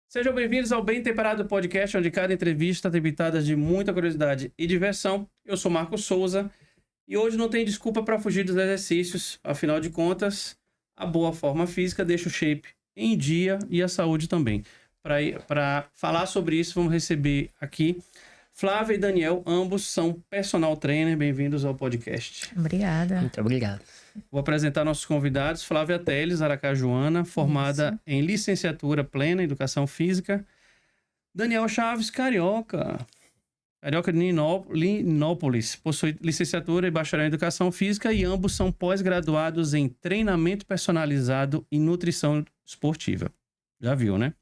Sejam bem-vindos ao Bem Temperado Podcast, onde cada entrevista tem pitadas de muita curiosidade e diversão. Eu sou Marcos Souza e hoje não tem desculpa para fugir dos exercícios. Afinal de contas, a boa forma física deixa o shape em dia e a saúde também. Para falar sobre isso, vamos receber aqui Flávia e Daniel, ambos são personal trainer. Bem-vindos ao podcast. Obrigada. Muito obrigado. Vou apresentar nossos convidados. Flávia Teles, Aracajuana, formada em licenciatura plena em Educação Física. Daniel Chaves, carioca de Linópolis, possui licenciatura e bacharel em Educação Física e ambos são pós-graduados em treinamento personalizado e nutrição esportiva. Já viu, né?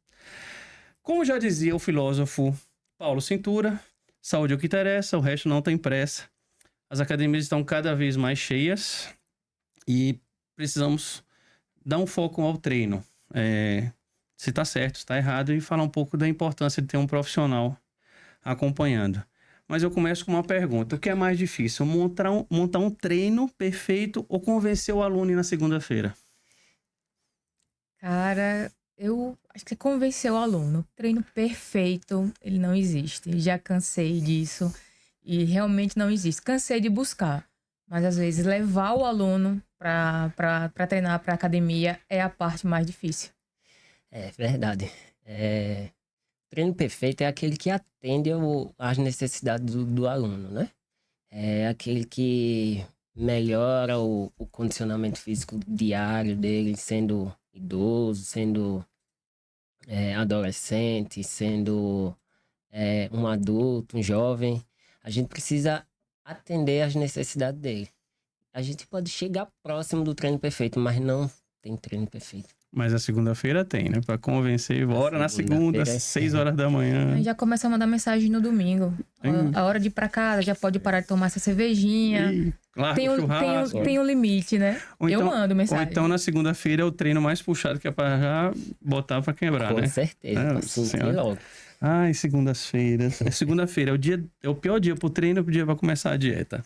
Como já dizia o filósofo Paulo Cintura, saúde é o que interessa, o resto não tem pressa. As academias estão cada vez mais cheias e precisamos dar um foco ao treino. Se está certo, se está errado, e falar um pouco da importância de ter um profissional acompanhando. Mas eu começo com uma pergunta. O que é mais difícil? Montar um treino perfeito ou convencer o aluno na segunda-feira? Cara, eu acho que você convenceu o aluno. Treino perfeito, ele não existe. Já cansei disso e realmente não existe. Cansei de buscar. Mas às vezes levar o aluno para treinar para academia é a parte mais difícil. É verdade. Treino perfeito é aquele que atende às necessidades do aluno, né? É aquele que melhora o condicionamento físico diário dele, sendo idoso, sendo adolescente, sendo um adulto, um jovem. A gente precisa atender às necessidades dele. A gente pode chegar próximo do treino perfeito, mas não tem treino perfeito. Mas a segunda-feira tem, né? Para convencer, bora na segunda, às 6 horas da manhã. Aí já começa a mandar mensagem no domingo. A hora de ir para casa, já pode parar de tomar essa cervejinha. Tem um limite, né? Eu mando mensagem. Ou então na segunda-feira é o treino mais puxado, que é para já botar para quebrar, né? Com certeza, sentir logo. Ai, segundas-feiras. Segunda-feira é o pior dia pro treino, o dia para começar a dieta.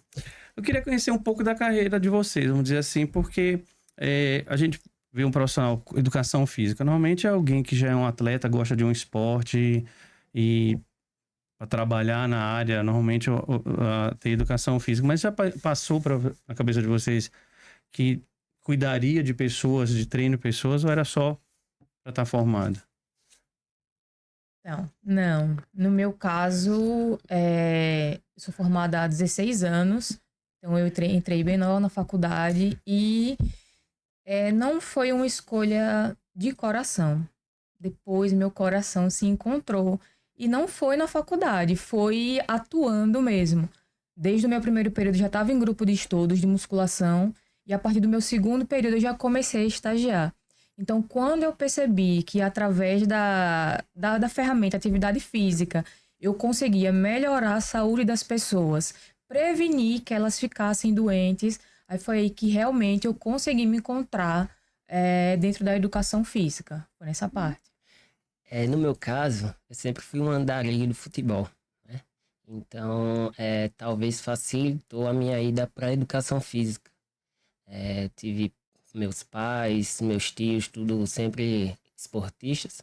Eu queria conhecer um pouco da carreira de vocês, vamos dizer assim, porque a gente vê um profissional de educação física. Normalmente é alguém que já é um atleta, gosta de um esporte e para trabalhar na área, normalmente tem educação física. Mas já passou na cabeça de vocês que cuidaria de pessoas, de treino de pessoas, ou era só para estar formado? Não. No meu caso, eu sou formada há 16 anos. Então, eu entrei bem nova na faculdade e não foi uma escolha de coração. Depois, meu coração se encontrou. E não foi na faculdade, foi atuando mesmo. Desde o meu primeiro período, já estava em grupo de estudos de musculação. E a partir do meu segundo período, eu já comecei a estagiar. Então, quando eu percebi que através da ferramenta atividade física, eu conseguia melhorar a saúde das pessoas, prevenir que elas ficassem doentes, aí foi aí que realmente eu consegui me encontrar dentro da educação física, foi nessa parte. No meu caso, eu sempre fui um andarilho do futebol, né? Então, talvez facilitou a minha ida para a educação física. Tive meus pais, meus tios, tudo sempre esportistas.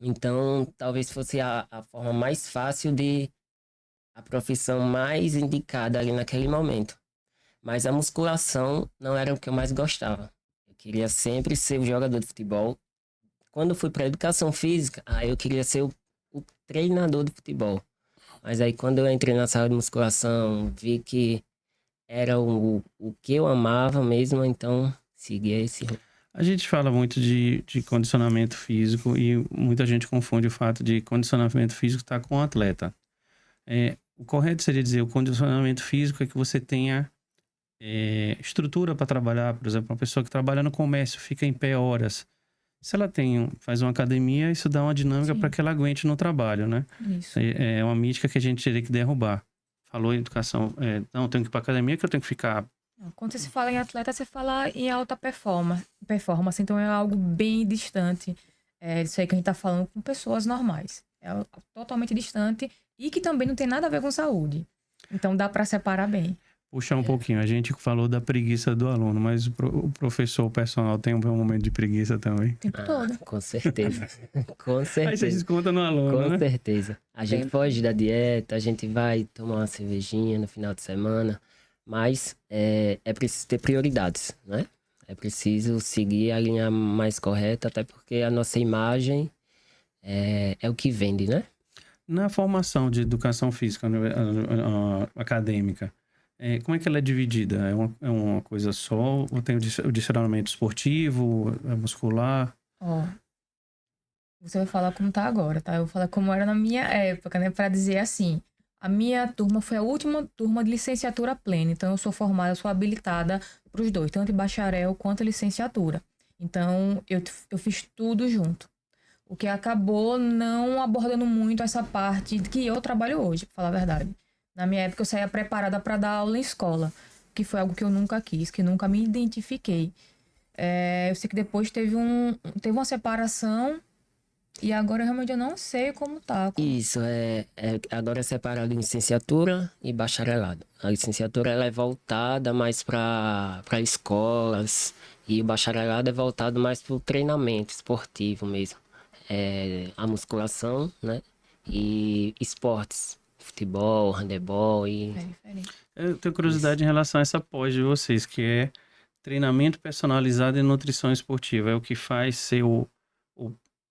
Então, talvez fosse a forma mais fácil a profissão mais indicada ali naquele momento. Mas a musculação não era o que eu mais gostava. Eu queria sempre ser o jogador de futebol. Quando eu fui para educação física, eu queria ser o treinador de futebol. Mas aí quando eu entrei na sala de musculação, vi que era o que eu amava mesmo, então segui esse. A gente fala muito de condicionamento físico e muita gente confunde o fato de condicionamento físico estar com o atleta. O correto seria dizer, o condicionamento físico é que você tenha estrutura para trabalhar. Por exemplo, uma pessoa que trabalha no comércio, fica em pé horas. Se ela faz uma academia, isso dá uma dinâmica para que ela aguente no trabalho, né? Isso. É uma mística que a gente teria que derrubar. Falou em educação, não, eu tenho que ir para academia, que eu tenho que ficar... Quando você se fala em atleta, você fala em alta performance, então é algo bem distante disso aí que a gente tá falando com pessoas normais. É totalmente distante e que também não tem nada a ver com saúde. Então dá para separar bem. Puxar um pouquinho. A gente falou da preguiça do aluno, mas o professor, o personal, tem um momento de preguiça também. O tempo todo. Com certeza. Com certeza. Aí você desconta no aluno, Com né? certeza. A gente foge da dieta, a gente vai tomar uma cervejinha no final de semana, mas é preciso ter prioridades, né? É preciso seguir a linha mais correta, até porque a nossa imagem é o que vende, né? Na formação de educação física acadêmica, como é que ela é dividida? É uma coisa só? Ou tem o direcionamento esportivo, muscular? Ó, você vai falar como tá agora, tá? Eu vou falar como era na minha época, né? Pra dizer assim, a minha turma foi a última turma de licenciatura plena. Então, eu sou formada, eu sou habilitada para os dois, tanto em bacharel quanto em licenciatura. Então, eu fiz tudo junto. O que acabou não abordando muito essa parte que eu trabalho hoje, pra falar a verdade. Na minha época, eu saía preparada para dar aula em escola, que foi algo que eu nunca quis, que nunca me identifiquei. Eu sei que depois teve uma separação e agora realmente eu não sei como tá. Isso, agora é separado em licenciatura e bacharelado. A licenciatura ela é voltada mais para escolas e o bacharelado é voltado mais para o treinamento esportivo mesmo. A musculação, né? E esportes, futebol, handebol e... É diferente. Eu tenho curiosidade em relação a essa pós de vocês, que é treinamento personalizado e nutrição esportiva. É o que faz ser o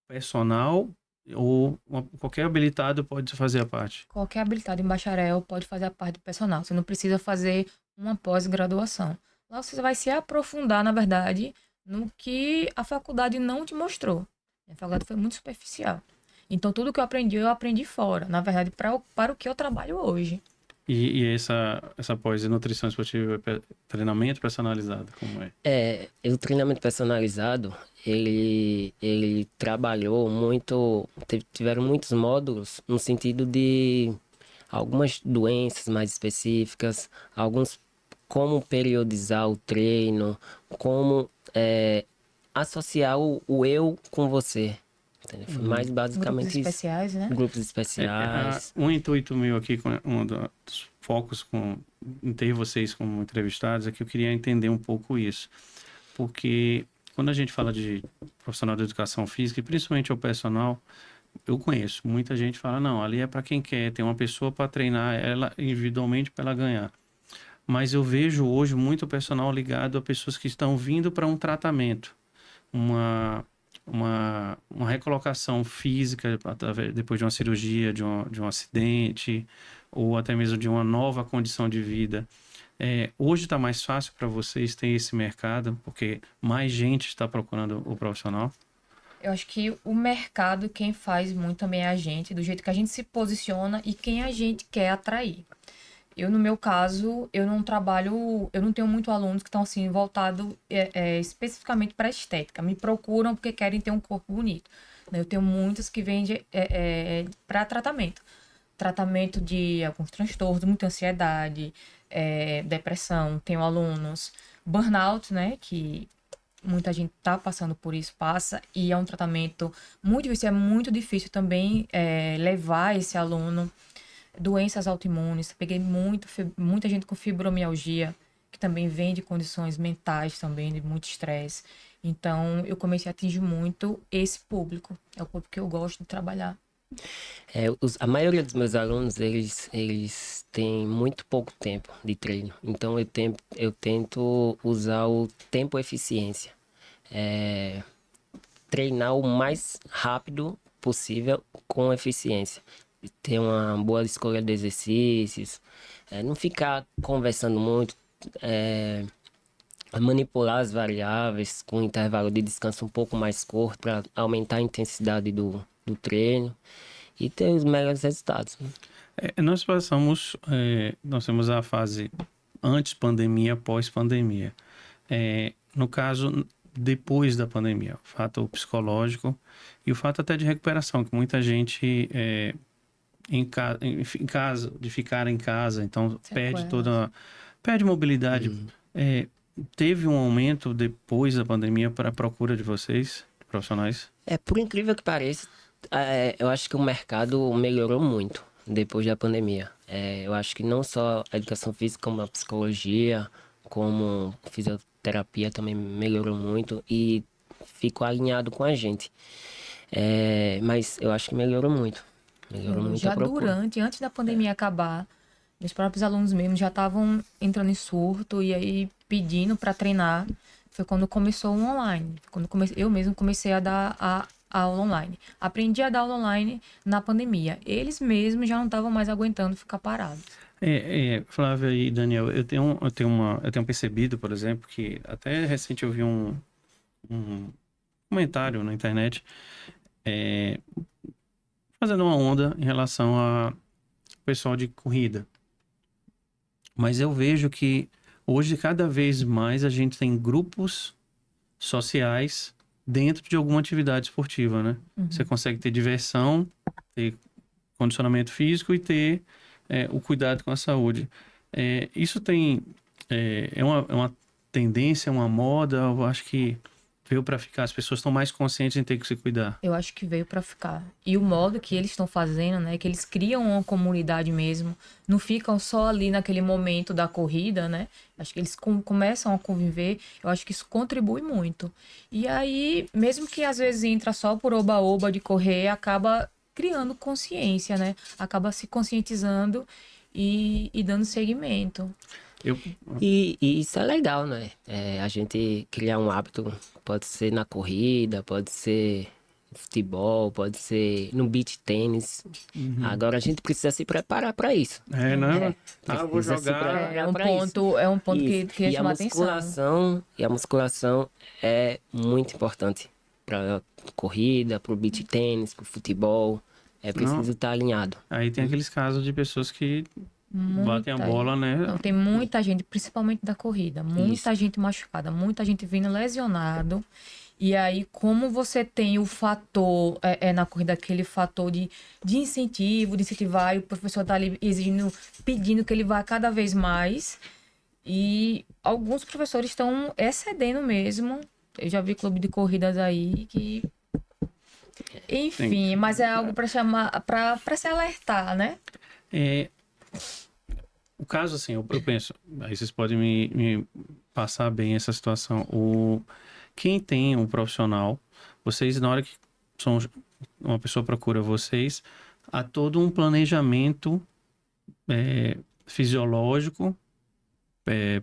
personal ou qualquer habilitado pode fazer a parte? Qualquer habilitado em bacharel pode fazer a parte do personal. Você não precisa fazer uma pós-graduação. Lá você vai se aprofundar, na verdade, no que a faculdade não te mostrou. A faculdade foi muito superficial. Então, tudo que eu aprendi fora. Na verdade, para o que eu trabalho hoje. E essa pós de nutrição esportiva, treinamento personalizado, como é? O treinamento personalizado, ele trabalhou muito, tiveram muitos módulos no sentido de algumas doenças mais específicas, como periodizar o treino, como associar o eu com você. Entendeu? Foi mais basicamente Grupos especiais, né? Grupos especiais. Um intuito meu aqui, com um dos focos em ter vocês como entrevistados, é que eu queria entender um pouco isso. Porque quando a gente fala de profissional de educação física, e principalmente o personal, eu conheço. Muita gente fala, não, ali é para quem quer, tem uma pessoa para treinar ela individualmente para ela ganhar. Mas eu vejo hoje muito personal ligado a pessoas que estão vindo para um tratamento, uma recolocação física depois de uma cirurgia, de um acidente, ou até mesmo de uma nova condição de vida. Hoje está mais fácil para vocês ter esse mercado, porque mais gente está procurando o profissional? Eu acho que o mercado, quem faz muito também é a gente, do jeito que a gente se posiciona e quem a gente quer atrair. Eu, no meu caso, eu não tenho muito alunos que estão assim, voltados especificamente para estética. Me procuram porque querem ter um corpo bonito. Eu tenho muitos que vêm para tratamento. Tratamento de alguns transtornos, muita ansiedade, depressão. Tenho alunos burnout, né? Que muita gente tá passando por isso, passa. E é um tratamento muito difícil. É muito difícil também levar esse aluno. Doenças autoimunes, peguei muita gente com fibromialgia, que também vem de condições mentais também, de muito estresse. Então, eu comecei a atingir muito esse público. É o público que eu gosto de trabalhar. A maioria dos meus alunos, eles têm muito pouco tempo de treino. Então, eu tento usar o tempo eficiência. Treinar o mais rápido possível com eficiência. Ter uma boa escolha de exercícios, não ficar conversando muito, manipular as variáveis com um intervalo de descanso um pouco mais curto para aumentar a intensidade do treino e ter os melhores resultados. Né? Nós temos a fase antes pandemia, pós-pandemia. No caso, depois da pandemia, o fato psicológico e o fato até de recuperação, que muita gente... em casa, de ficar em casa, então perde mobilidade. Teve um aumento depois da pandemia para a procura de vocês, profissionais? Por incrível que pareça, eu acho que o mercado melhorou muito, depois da pandemia. Eu acho que não só a educação física, como a psicologia, como a fisioterapia também melhorou muito e ficou alinhado com a gente. Mas eu acho que melhorou muito. Melhorou muito a Já procura. antes da pandemia acabar, meus próprios alunos mesmo já estavam entrando em surto e aí pedindo para treinar. Foi quando começou o online. Eu mesmo comecei a dar a aula online. Aprendi a dar aula online na pandemia. Eles mesmos já não estavam mais aguentando ficar parados. Flávia e Daniel, eu tenho percebido, por exemplo, que até recente eu vi um comentário na internet fazendo uma onda em relação a pessoal de corrida. Mas eu vejo que hoje, cada vez mais, a gente tem grupos sociais dentro de alguma atividade esportiva, né? Você consegue ter diversão, ter condicionamento físico e ter o cuidado com a saúde. Isso é uma tendência, uma moda, eu acho que veio para ficar. As pessoas estão mais conscientes em ter que se cuidar. Eu acho que veio para ficar. E o modo que eles estão fazendo, né? Que eles criam uma comunidade mesmo. Não ficam só ali naquele momento da corrida, né? Acho que eles começam a conviver. Eu acho que isso contribui muito. E aí, mesmo que às vezes entra só por oba-oba de correr, acaba criando consciência, né? Acaba se conscientizando e dando seguimento. E isso é legal, né? A gente criar um hábito, pode ser na corrida, pode ser no futebol, pode ser no beach tênis. Agora a gente precisa se preparar para isso. Eu vou jogar. É um ponto que chama atenção. E a musculação é muito importante para corrida, para o beach tênis, para o futebol. É preciso estar alinhado. Aí tem aqueles casos de pessoas que batem a bola, né? Não, tem muita gente, principalmente da corrida, muita gente machucada, muita gente vindo lesionado. E aí, como você tem o fator, na corrida, aquele fator de incentivo, de incentivar, e o professor tá ali exigindo, pedindo que ele vá cada vez mais. E alguns professores estão excedendo mesmo. Eu já vi clube de corridas aí que... Enfim, mas é algo para chamar, para se alertar, né? O caso, assim, eu penso, aí vocês podem me passar bem essa situação. Quem tem um profissional, vocês, na hora que uma pessoa procura vocês, há todo um planejamento fisiológico,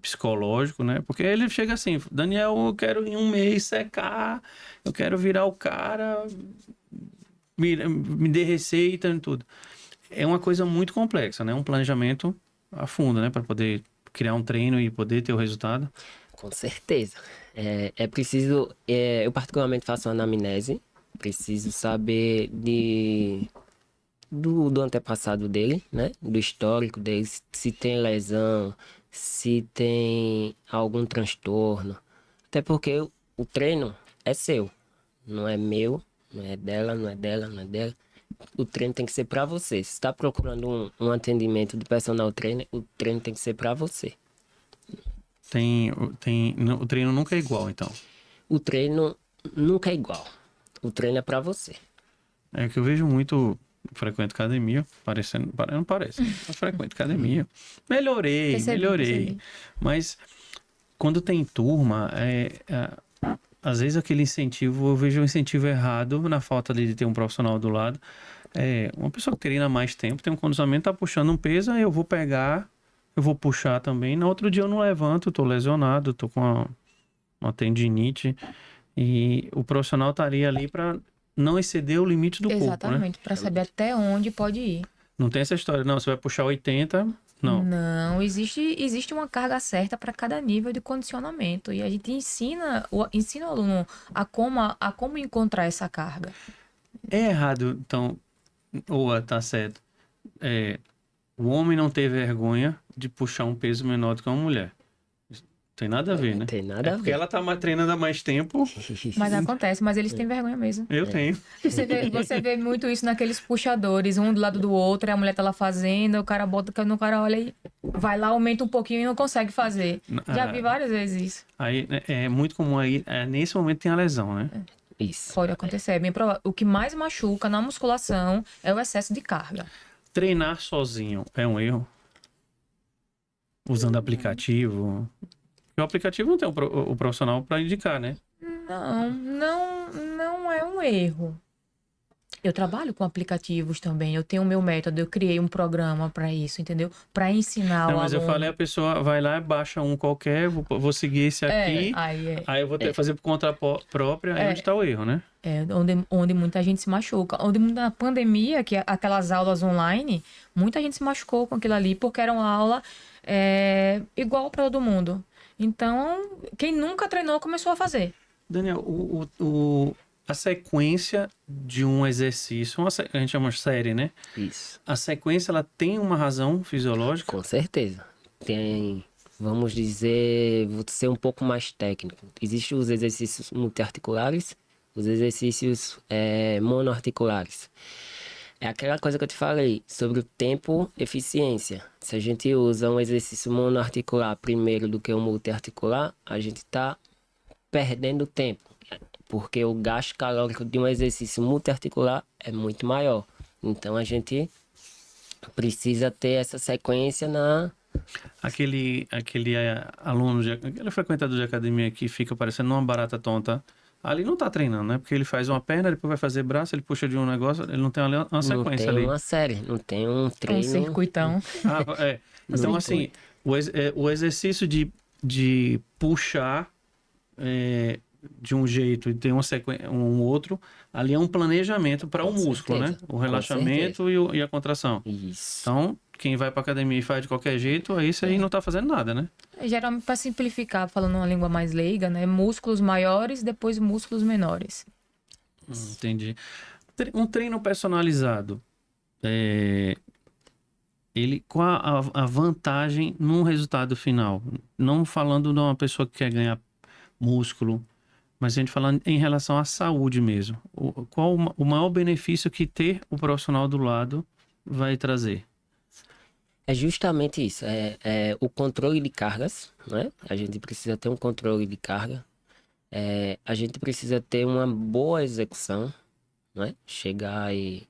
psicológico, né? Porque ele chega assim, Daniel, eu quero em um mês secar, eu quero virar o cara, me dê receita e tudo. É uma coisa muito complexa, né? Um planejamento a fundo, né? Para poder criar um treino e poder ter o resultado. Com certeza. É preciso... eu particularmente faço uma anamnese. Preciso saber do antepassado dele, né? Do histórico dele. Se tem lesão, se tem algum transtorno. Até porque o treino é seu. Não é meu, não é dela, não é dela, não é dela. O treino tem que ser para você. Se está procurando um atendimento de personal trainer, o treino tem que ser para você. O treino nunca é igual, então? O treino nunca é igual. O treino é para você. É que eu vejo muito... Frequento academia, não parece, eu frequento academia. Melhorei. Percebi. Mas quando tem turma, às vezes aquele incentivo, eu vejo um incentivo errado na falta de ter um profissional do lado. Uma pessoa que treina mais tempo, tem um condicionamento, tá puxando um peso, aí eu vou pegar, eu vou puxar também. No outro dia eu não levanto, tô lesionado, tô com uma tendinite. E o profissional estaria ali para não exceder o limite do corpo, né? Exatamente, para saber até onde pode ir. Não tem essa história, não, você vai puxar 80, não. Não, existe uma carga certa para cada nível de condicionamento. E a gente ensina o aluno a como encontrar essa carga. É errado, então, ou tá certo. O homem não ter vergonha de puxar um peso menor do que uma mulher. Tem nada a ver, né? Tem nada a ver. Porque ela tá treinando há mais tempo. Mas acontece, mas eles têm vergonha mesmo. Eu tenho. Você vê muito isso naqueles puxadores, um do lado do outro, e a mulher tá lá fazendo, o cara bota, o cara olha e vai lá, aumenta um pouquinho e não consegue fazer. Já vi várias vezes isso. Aí é muito comum aí, nesse momento tem a lesão, né? Isso. Pode acontecer, é bem provável. O que mais machuca na musculação é o excesso de carga. Treinar sozinho é um erro? Usando aplicativo? Porque o aplicativo não tem o profissional para indicar, né? Não é um erro. Eu trabalho com aplicativos também. Eu tenho o meu método. Eu criei um programa para isso, entendeu? Para ensinar Não, o mas eu aluno. falei, a pessoa vai lá, baixa um qualquer, vou seguir esse aqui, aí eu vou ter que fazer por conta própria, aí onde está o erro, né? Onde muita gente se machuca. Onde na pandemia, que aquelas aulas online, muita gente se machucou com aquilo ali, porque era uma aula igual para todo mundo. Então, quem nunca treinou começou a fazer. Daniel, a sequência de um exercício, a gente chama de série, né? Isso. A sequência, ela tem uma razão fisiológica? Com certeza. Tem, vamos dizer, vou ser um pouco mais técnico. Existem os exercícios multiarticulares, os exercícios monoarticulares. É aquela coisa que eu te falei sobre o tempo eficiência. Se a gente usa um exercício monoarticular primeiro do que o multiarticular, a gente está perdendo tempo. Porque o gasto calórico de um exercício multiarticular é muito maior. Então a gente precisa ter essa sequência na... Aquele aluno, aquele frequentador de academia que fica parecendo uma barata tonta, ali não tá treinando, né? Porque ele faz uma perna, depois vai fazer braço, ele puxa de um negócio, ele não tem uma sequência ali. Não tem uma série, não tem um treino... Um circuitão. Então, assim, o exercício de puxar de um jeito e ter uma sequência, um outro, ali é um planejamento para o músculo, né? O relaxamento e a contração. Isso. Então, quem vai para academia e faz de qualquer jeito, aí isso aí não tá fazendo nada, né? Geralmente, para simplificar, falando uma língua mais leiga, né? Músculos maiores, depois músculos menores. Entendi. Um treino personalizado, qual a vantagem num resultado final? Não falando de uma pessoa que quer ganhar músculo, mas a gente falando em relação à saúde mesmo. Qual o maior benefício que ter o profissional do lado vai trazer? É justamente isso, o controle de cargas, né? A gente precisa ter um controle de carga, a gente precisa ter uma boa execução, né? Chegar e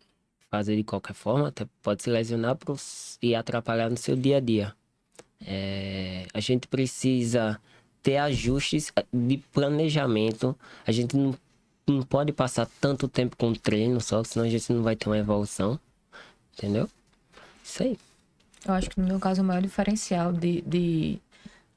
fazer de qualquer forma, até pode se lesionar e atrapalhar no seu dia a dia. A gente precisa ter ajustes de planejamento, a gente não pode passar tanto tempo com treino só, senão a gente não vai ter uma evolução, entendeu? Isso aí. Eu acho que no meu caso o maior diferencial de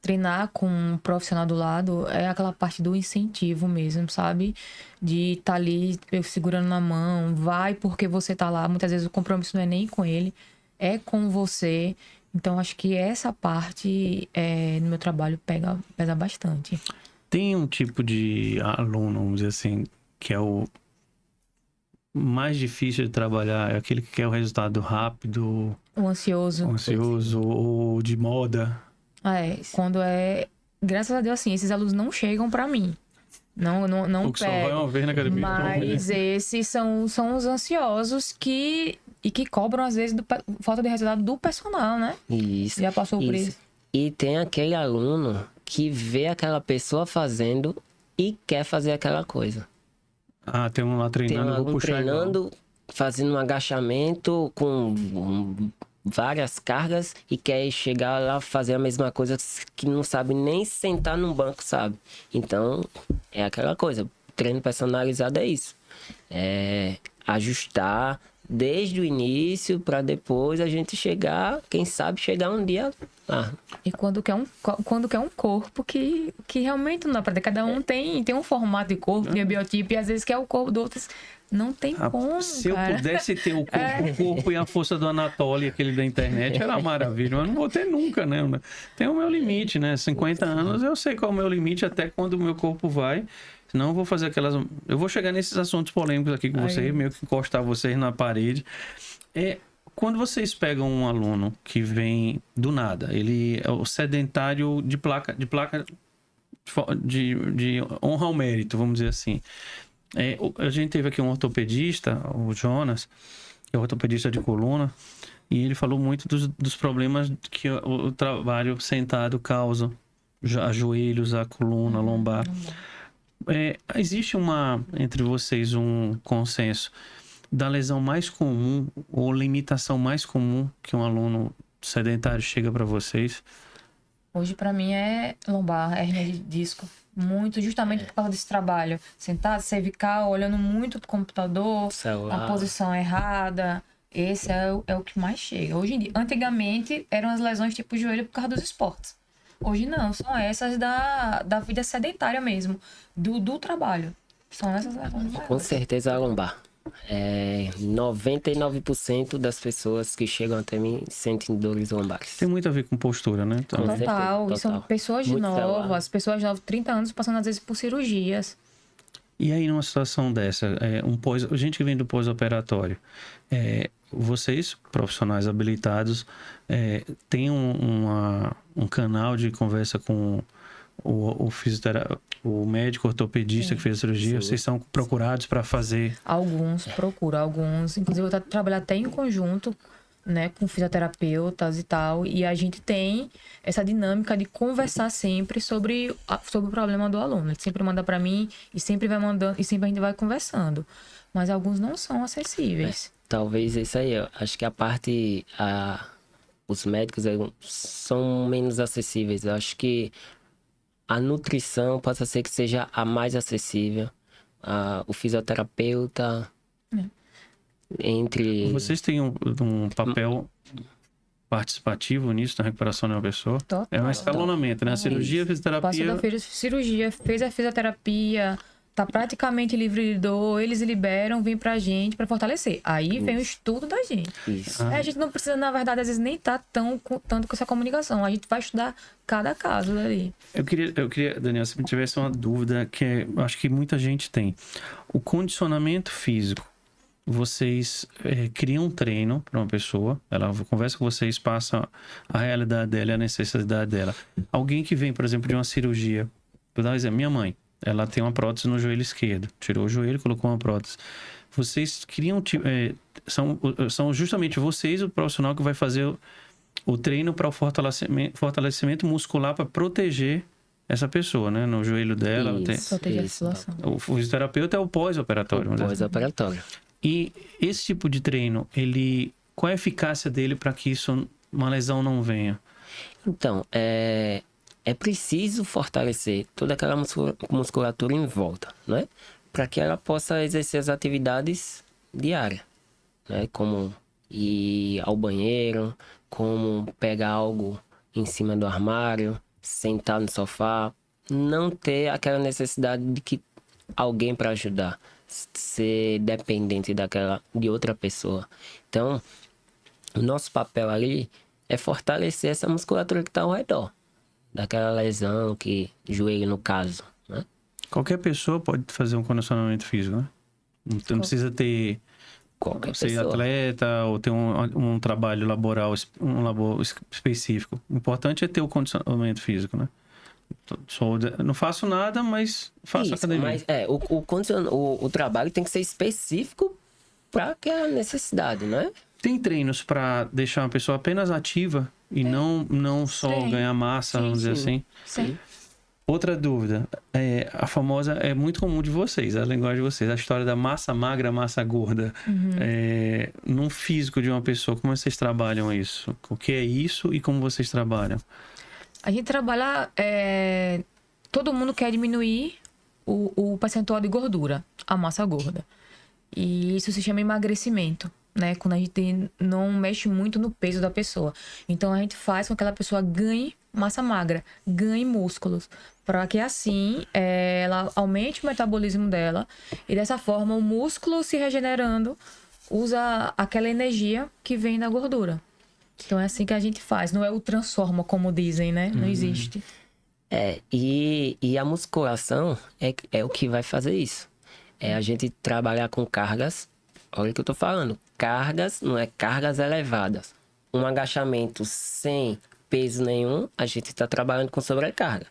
treinar com um profissional do lado é aquela parte do incentivo mesmo, sabe? De estar ali segurando na mão, vai porque você tá lá. Muitas vezes o compromisso não é nem com ele, é com você. Então acho que essa parte no meu trabalho pesa bastante. Tem um tipo de aluno, vamos dizer assim, que é o mais difícil de trabalhar, é aquele que quer o resultado rápido, O ansioso. ou de moda. Quando graças a Deus, assim, esses alunos não chegam pra mim. Não O que só vai uma vez na academia. Mas esses são os ansiosos que cobram, às vezes, falta de resultado do personal, né? Isso. Já passou por isso. E tem aquele aluno que vê aquela pessoa fazendo e quer fazer aquela coisa. Tem um lá treinando, tem um vou puxar treinando, fazendo um agachamento com várias cargas e quer chegar lá fazer a mesma coisa que não sabe nem sentar num banco, sabe? Então, é aquela coisa. Treino personalizado é isso. Ajustar desde o início para depois a gente chegar, quem sabe chegar um dia lá. E quando quer um corpo que realmente não dá pra ter. Cada um tem um formato de corpo, tem biotipo, e às vezes quer o corpo do outro. Não tem como, Se cara. eu pudesse ter o corpo e a força do Anatoly, aquele da internet, era maravilha. Mas não vou ter nunca, né? Tem o meu limite, né? 50 anos, eu sei qual é o meu limite até quando o meu corpo vai. Senão eu vou fazer aquelas... Eu vou chegar nesses assuntos polêmicos aqui com vocês, meio que encostar vocês na parede. Quando vocês pegam um aluno que vem do nada, ele é o sedentário de placa de honra ao mérito, vamos dizer assim. A gente teve aqui um ortopedista, o Jonas, que é ortopedista de coluna, e ele falou muito dos problemas que o trabalho sentado causa, a joelhos, a coluna, a lombar. Existe entre vocês um consenso da lesão mais comum ou limitação mais comum que um aluno sedentário chega para vocês? Hoje, pra mim, é lombar, hernia de disco. Muito, justamente por causa desse trabalho. Sentado, cervical, olhando muito pro computador, Celular. a posição errada. Esse é o que mais chega. Hoje em dia, antigamente, eram as lesões tipo joelho por causa dos esportes. Hoje não, são essas da vida sedentária mesmo, do trabalho. São essas lesões Com maiores. certeza a lombar. 99% das pessoas que chegam até mim sentem dores lombares. Tem muito a ver com postura, né? Então, Com certeza, Total, e são total. pessoas Muito novas, pessoas novas, 30 anos, passando às vezes por cirurgias. e aí, numa situação dessa, gente que vem do pós-operatório, vocês, profissionais habilitados, têm um canal de conversa com o médico ortopedista que fez a cirurgia? Sim. Vocês são procurados para fazer... Alguns procuram, alguns. Inclusive, eu trabalho até em conjunto, né, com fisioterapeutas e tal. E a gente tem essa dinâmica de conversar sempre sobre o problema do aluno. Ele sempre manda para mim e sempre vai mandando, e sempre a gente vai conversando. Mas alguns não são acessíveis. Talvez isso aí, eu acho que os médicos são menos acessíveis. Eu acho que a nutrição possa ser que seja a mais acessível. O fisioterapeuta, entre... Vocês têm um papel participativo nisso, na recuperação de uma pessoa? Total. É um escalonamento, né? A cirurgia, a Passou fisioterapia... da cirurgia, fez a fisioterapia, tá praticamente livre de dor, eles liberam, vem pra gente pra fortalecer. Aí vem o estudo da gente. Isso. A gente não precisa, na verdade, às vezes nem tá tanto com essa comunicação. A gente vai estudar cada caso dali. Eu queria, Daniel, se tivesse uma dúvida que eu acho que muita gente tem. O condicionamento físico, vocês criam um treino para uma pessoa, ela conversa com vocês, passa a realidade dela e a necessidade dela. Alguém que vem, por exemplo, de uma cirurgia, vou dar um exemplo, minha mãe, ela tem uma prótese no joelho esquerdo, tirou o joelho e colocou uma prótese. Vocês criam, são justamente vocês, o profissional que vai fazer o treino para o fortalecimento muscular para proteger essa pessoa, né? No joelho dela. Proteger a situação. O fisioterapeuta é o pós-operatório. Pós-operatório. E esse tipo de treino, qual é a eficácia dele para que uma lesão não venha? Então, é preciso fortalecer toda aquela musculatura em volta, né? Para que ela possa exercer as atividades diárias, né? Como ir ao banheiro, como pegar algo em cima do armário, sentar no sofá, não ter aquela necessidade de que alguém para ajudar, ser dependente de outra pessoa. Então, o nosso papel ali é fortalecer essa musculatura que está ao redor daquela lesão, joelho no caso, né? Qualquer pessoa pode fazer um condicionamento físico, né? Não precisa ser pessoa. atleta ou ter um trabalho laboral, um labor específico. O importante é ter o condicionamento físico, né? Não faço nada, mas faço academia. Mas o trabalho tem que ser específico para aquela necessidade, né? Tem treinos para deixar uma pessoa apenas ativa e não só ganhar massa, vamos dizer assim? Sim. Outra dúvida, a famosa, é muito comum de vocês, a linguagem de vocês, a história da massa magra, massa gorda. Num físico de uma pessoa, como vocês trabalham isso? O que é isso e como vocês trabalham? A gente trabalha... todo mundo quer diminuir o percentual de gordura, a massa gorda. E isso se chama emagrecimento, né? Quando a gente não mexe muito no peso da pessoa. Então, a gente faz com que aquela pessoa ganhe massa magra, ganhe músculos, para que assim ela aumente o metabolismo dela e dessa forma o músculo se regenerando usa aquela energia que vem da gordura. Então, é assim que a gente faz. Não é o transforma, como dizem, né? Não existe. E a musculação é o que vai fazer isso. É a gente trabalhar com cargas. Olha o que eu tô falando. Cargas, não é cargas elevadas. Um agachamento sem peso nenhum, a gente está trabalhando com sobrecarga.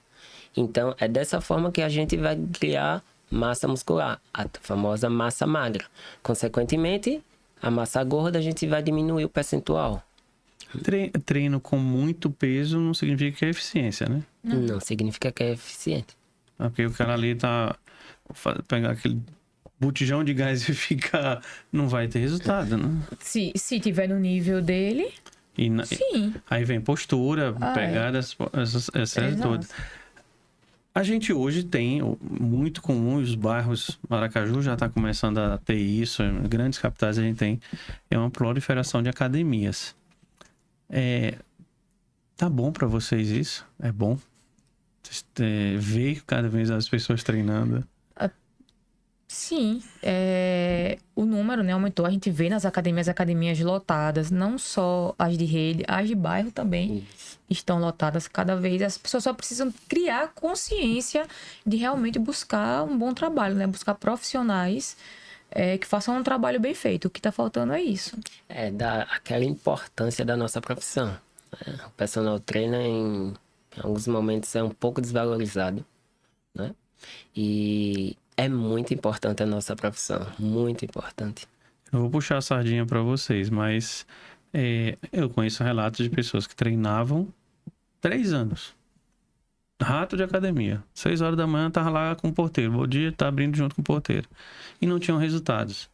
Então, é dessa forma que a gente vai criar massa muscular, a famosa massa magra. Consequentemente, a massa gorda a gente vai diminuir o percentual. Treino com muito peso não significa que é eficiência, né? Não significa que é eficiente. Porque o cara ali tá... Pegar aquele botijão de gás e ficar... Não vai ter resultado, né? Se tiver no nível dele, sim. Aí vem postura, pegada, essas Exato. todas. A gente hoje tem muito comum, os bairros, Aracaju já está começando a ter isso, em grandes capitais a gente tem, é uma proliferação de academias. Tá bom para vocês isso? É bom? Ver cada vez as pessoas treinando? Sim, o número, né, aumentou. A gente vê nas academias lotadas, não só as de rede, as de bairro também estão lotadas cada vez. As pessoas só precisam criar consciência de realmente buscar um bom trabalho, né? Buscar profissionais que façam um trabalho bem feito. O que está faltando é isso. Dá aquela importância da nossa profissão, né? O personal trainer, em alguns momentos, é um pouco desvalorizado, né? E é muito importante a nossa profissão, muito importante. Eu vou puxar a sardinha para vocês, mas eu conheço relatos de pessoas que treinavam 3 anos. Rato de academia. 6 horas da manhã tava lá com o porteiro. Bom dia, tá abrindo junto com o porteiro. E não tinham resultados.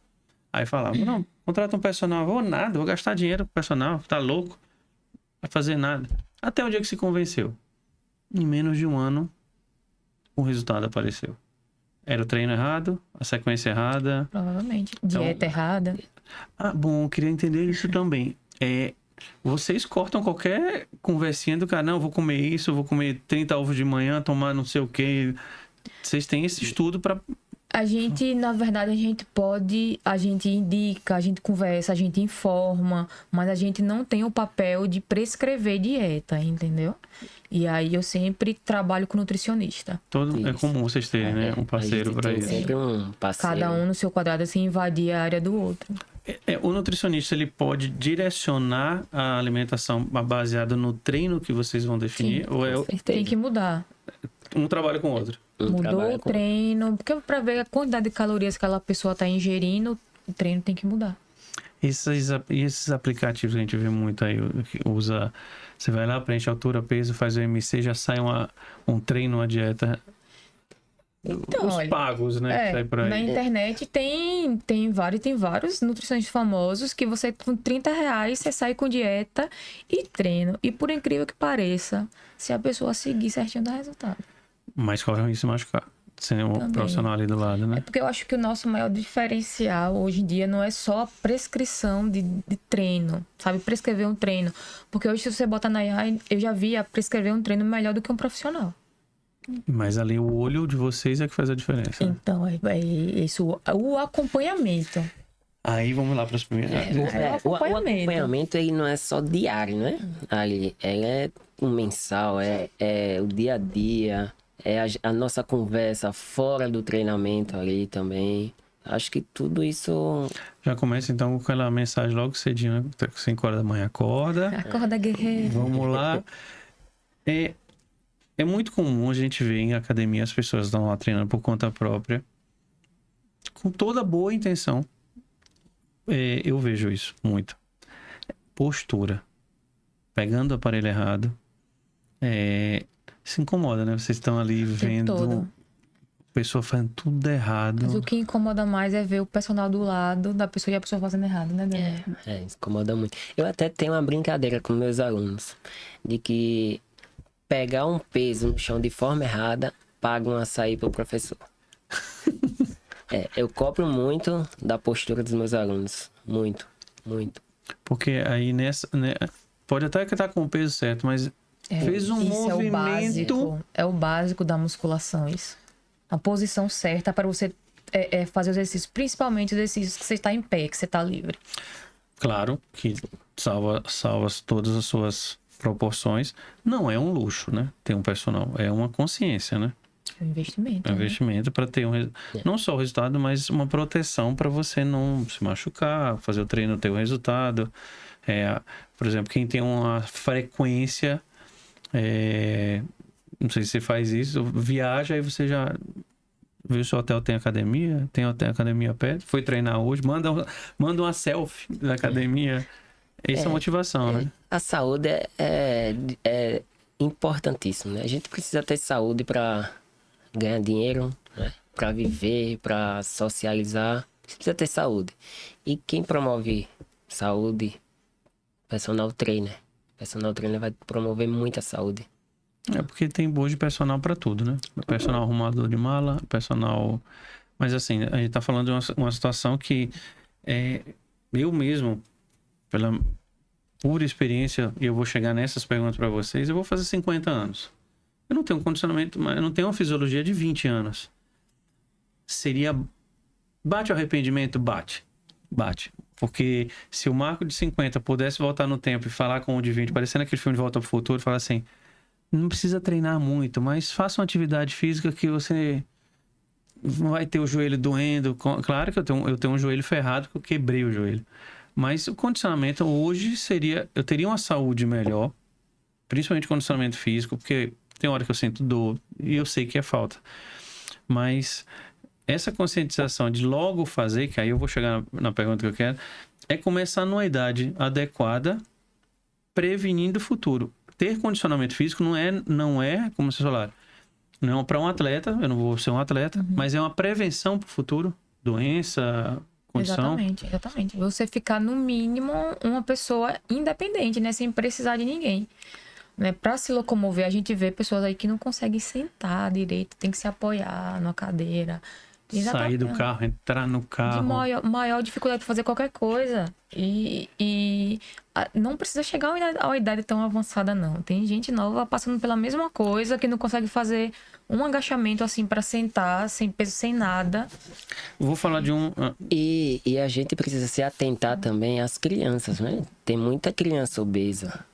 Aí falavam, não, contrata um personal. Vou nada, vou gastar dinheiro com personal. Tá louco? Não vai fazer nada. Até o dia que se convenceu. Em menos de um ano, o resultado apareceu. Era o treino errado, a sequência errada. Provavelmente. Dieta errada. Bom, eu queria entender isso também. Vocês cortam qualquer conversinha do cara, não, eu vou comer isso, eu vou comer 30 ovos de manhã, tomar não sei o quê. Vocês têm esse estudo para... A gente, na verdade, a gente indica, a gente conversa, a gente informa, mas a gente não tem o papel de prescrever dieta, entendeu? E aí eu sempre trabalho com nutricionista. É comum vocês terem, né? Um parceiro para isso. Sempre um parceiro. Cada um no seu quadrado, sem invadir a área do outro. O nutricionista, ele pode direcionar a alimentação baseada no treino que vocês vão definir? Sim, ou tem que mudar. Um trabalho com o outro? Mudou o treino, porque para ver a quantidade de calorias que aquela pessoa está ingerindo, o treino tem que mudar. Esses aplicativos que a gente vê muito aí, usa... Você vai lá, preenche altura, peso, faz o MC, já sai um treino, uma dieta... Então, os pagos, né? Que sai por aí. Na internet tem vários nutricionistas famosos que você, com R$30, você sai com dieta e treino. E por incrível que pareça, se a pessoa seguir certinho, dá resultado. Mas corre o risco de machucar. Sem um profissional ali do lado, né? É porque eu acho que o nosso maior diferencial hoje em dia não é só a prescrição de treino, sabe? Prescrever um treino. Porque hoje, se você botar na AI, eu já vi a prescrever um treino melhor do que um profissional. Mas ali o olho de vocês é que faz a diferença. Então, é isso. O acompanhamento. Aí vamos lá para as primeiras. O acompanhamento ele não é só diário, né? Ali, é um mensal, é o dia a dia, é a nossa conversa fora do treinamento ali também. Acho que tudo isso... Já começa então com aquela mensagem logo cedinho, né? 5 horas da manhã, acorda. Acorda, guerreiro. Vamos lá. É muito comum a gente ver em academia as pessoas estão lá treinando por conta própria, com toda boa intenção. Eu vejo isso muito. Postura. Pegando o aparelho errado. Se incomoda, né? Vocês estão ali vendo a pessoa fazendo tudo errado. Mas o que incomoda mais é ver o personal do lado da pessoa e a pessoa fazendo errado, né, Daniel? Isso incomoda muito. Eu até tenho uma brincadeira com meus alunos, de que pegar um peso no chão de forma errada, paga um açaí pro professor. Eu cobro muito da postura dos meus alunos. Muito, muito. Porque aí nessa... Né, pode até que tá com o peso certo, mas fez um movimento... É o básico da musculação, isso. A posição certa para você fazer os exercícios, principalmente os exercícios que você está em pé, que você está livre. Claro que salva todas as suas proporções. Não é um luxo, né? Ter um personal. É uma consciência, né? É um investimento. É um investimento para ter não só o resultado, mas uma proteção para você não se machucar, fazer o treino ter o resultado. Por exemplo, quem tem uma frequência, não sei se você faz isso, viaja e você já viu se o hotel tem academia, academia perto, foi treinar hoje, manda uma selfie da academia. Essa é a motivação, né? A saúde é importantíssima, né? A gente precisa ter saúde para ganhar dinheiro, né? para viver, para socializar, precisa ter saúde. E quem promove saúde? Personal trainer. Personal trainer vai promover muita saúde. É porque tem hoje personal para tudo, né? Personal arrumador de mala, personal... Mas assim, a gente tá falando de uma situação que eu mesmo, pela pura experiência, e eu vou chegar nessas perguntas para vocês, eu vou fazer 50 anos. Eu não tenho um condicionamento, eu não tenho uma fisiologia de 20 anos. Seria... Bate o arrependimento? Bate. Porque se o Marco de 50 pudesse voltar no tempo e falar com o de 20, parecendo aquele filme de Volta pro Futuro, falar assim, não precisa treinar muito, mas faça uma atividade física que você não vai ter o joelho doendo. Claro que eu tenho um joelho ferrado, que eu quebrei o joelho. Mas o condicionamento hoje seria... Eu teria uma saúde melhor, principalmente condicionamento físico, porque tem hora que eu sinto dor e eu sei que é falta. Mas essa conscientização de logo fazer, que aí eu vou chegar na pergunta que eu quero, é começar numa idade adequada, prevenindo o futuro. Ter condicionamento físico não é como vocês falaram, não é para um atleta, eu não vou ser um atleta, mas é uma prevenção para o futuro, doença, condição. Exatamente. Você ficar, no mínimo, uma pessoa independente, né? Sem precisar de ninguém. Né? Para se locomover, a gente vê pessoas aí que não conseguem sentar direito, tem que se apoiar numa cadeira. Sair do carro, entrar no carro. De maior dificuldade de fazer qualquer coisa. Não precisa chegar a uma idade tão avançada, não. Tem gente nova passando pela mesma coisa, que não consegue fazer um agachamento assim para sentar, sem peso, sem nada. Vou falar de um... E a gente precisa se atentar também às crianças, né? Tem muita criança obesa.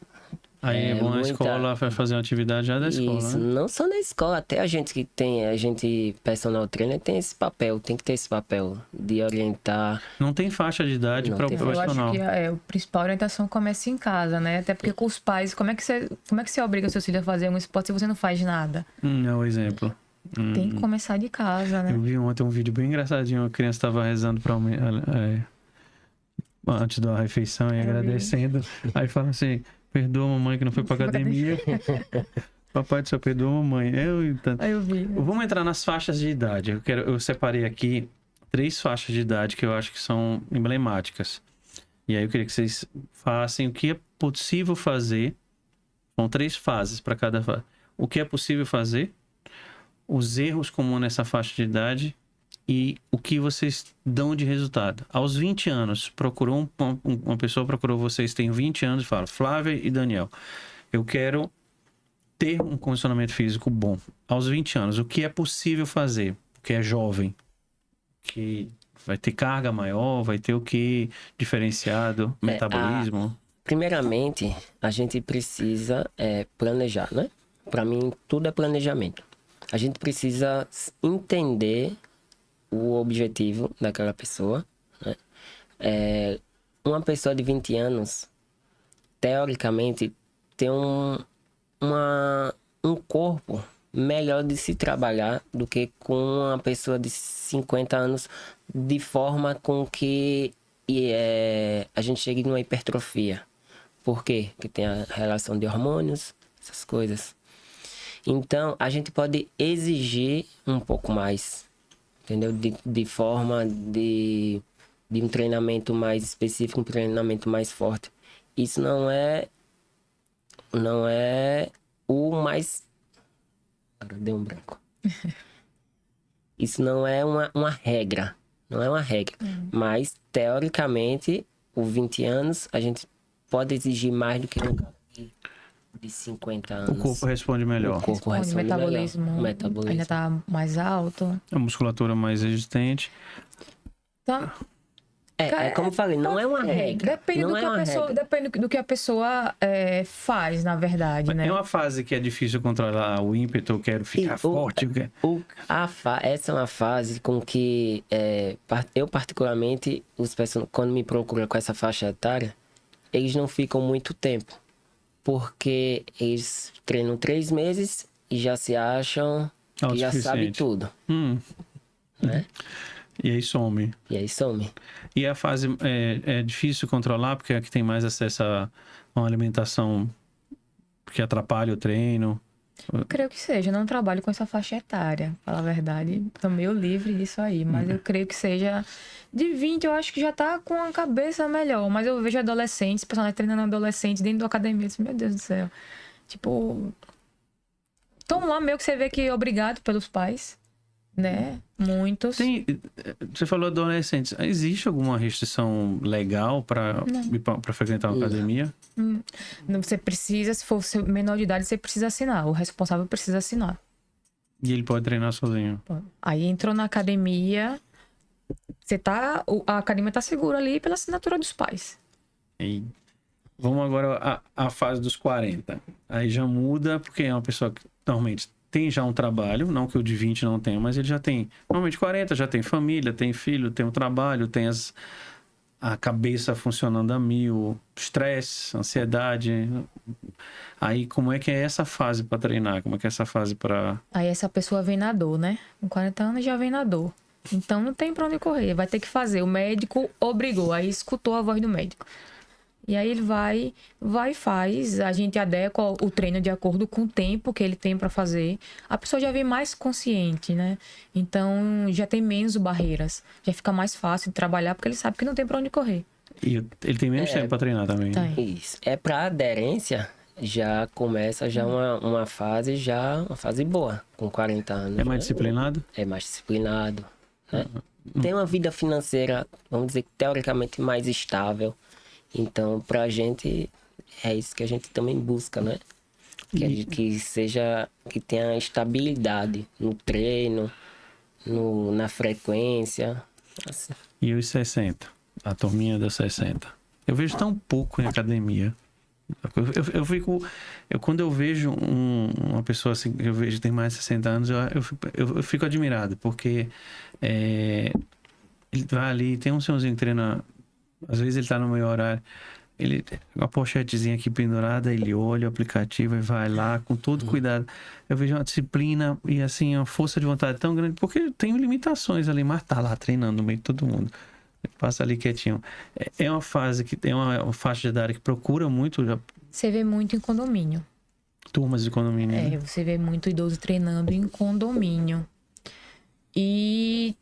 Aí é bom a escola fazer uma atividade já da escola, Isso, né? não só na escola, até a gente personal trainer tem esse papel, tem que ter esse papel de orientar. Não tem faixa de idade para o profissional. Eu acho que a principal orientação começa em casa, né? Até porque com os pais, como é que você obriga seus filhos a fazer um esporte se você não faz nada? É o exemplo. Tem que começar de casa, né? Eu vi ontem um vídeo bem engraçadinho, a criança estava rezando para antes da refeição e agradecendo. Aí fala assim, perdoa a mamãe que não foi pra academia. Papai do céu, perdoa a mamãe. Aí eu vi. Vamos entrar nas faixas de idade. Eu separei aqui 3 faixas de idade que eu acho que são emblemáticas. E aí eu queria que vocês façam o que é possível fazer. São 3 fases para cada fase. O que é possível fazer, os erros comuns nessa faixa de idade e o que vocês dão de resultado. Aos 20 anos, uma pessoa procurou vocês, tem 20 anos, e fala, Flávia e Daniel, eu quero ter um condicionamento físico bom. Aos 20 anos, o que é possível fazer? Que é jovem, que vai ter carga maior, vai ter o que diferenciado, metabolismo. Primeiramente, a gente precisa planejar, né? Para mim, tudo é planejamento. A gente precisa entender o objetivo daquela pessoa, né? Uma pessoa de 20 anos, teoricamente, tem um corpo melhor de se trabalhar do que com uma pessoa de 50 anos, de forma com que a gente chegue numa hipertrofia. Por quê? Porque tem a relação de hormônios, essas coisas. Então, a gente pode exigir um pouco mais, entendeu? De forma de um treinamento mais específico, um treinamento mais forte. Isso não é o mais... Deu um branco. Isso não é uma regra. Não é uma regra. Mas, teoricamente, com 20 anos, a gente pode exigir mais do que um cara de 50 anos. O corpo responde melhor. O corpo responde metabolismo, melhor. O metabolismo ainda tá mais alto. A musculatura mais resistente. Tá. Como eu falei, não é uma regra. Depende do que a pessoa faz, na verdade, né? É uma fase que é difícil controlar o ímpeto, eu quero ficar forte. Essa é uma fase com que eu, particularmente, quando me procuram com essa faixa etária, eles não ficam muito tempo. Porque eles treinam 3 meses e já se acham que já sabem tudo. Né? E aí some. E a fase é difícil controlar, porque é a que tem mais acesso a uma alimentação que atrapalha o treino. Eu creio que seja. Eu não trabalho com essa faixa etária, pra falar a verdade. Tô meio livre disso aí. Mas eu creio que seja de 20, eu acho que já tá com a cabeça melhor. Mas eu vejo adolescentes, personagens treinando adolescentes dentro da academia. Assim, meu Deus do céu. Tipo, estão lá meio que você vê que é obrigado pelos pais, né? Muitos. Você falou adolescentes. Existe alguma restrição legal para frequentar uma academia? Não, você precisa, se for menor de idade, você precisa assinar. O responsável precisa assinar. E ele pode treinar sozinho? Aí entrou na academia, a academia tá segura ali pela assinatura dos pais. E vamos agora à fase dos 40. Aí já muda, porque é uma pessoa que normalmente tem já um trabalho, não que o de 20 não tenha, mas ele já tem, normalmente 40, já tem família, tem filho, tem um trabalho, tem a cabeça funcionando a mil, estresse, ansiedade. Aí como é que é essa fase para treinar? Como é que é essa fase para... Aí essa pessoa vem na dor, né? Com 40 anos já vem na dor. Então não tem pra onde correr, vai ter que fazer. O médico obrigou, aí escutou a voz do médico. E aí ele vai e faz. A gente adequa o treino de acordo com o tempo que ele tem para fazer. A pessoa já vem mais consciente, né? Então já tem menos barreiras. Já fica mais fácil de trabalhar porque ele sabe que não tem para onde correr. E ele tem menos tempo para treinar também. Tem. Isso. É para aderência, já começa já uma fase boa, com 40 anos. É mais disciplinado? É mais disciplinado, né? Tem uma vida financeira, vamos dizer, teoricamente mais estável. Então, pra gente, é isso que a gente também busca, né? Que tenha estabilidade no treino, na frequência. Assim. E os 60? A turminha dos 60. Eu vejo tão pouco em academia. Quando eu vejo uma pessoa assim, eu vejo que tem mais de 60 anos, eu fico admirado, porque ele vai ali, tem um senhorzinho que treina. Às vezes ele tá no meu horário, ele uma pochetezinha aqui pendurada, ele olha o aplicativo e vai lá com todo cuidado. Eu vejo uma disciplina e assim, uma força de vontade tão grande, porque tem limitações ali, mas tá lá treinando no meio de todo mundo. Passa ali quietinho. É uma fase que tem uma faixa de idade que procura muito. Você vê muito em condomínio. Turmas de condomínio. Você vê muito idoso treinando em condomínio. E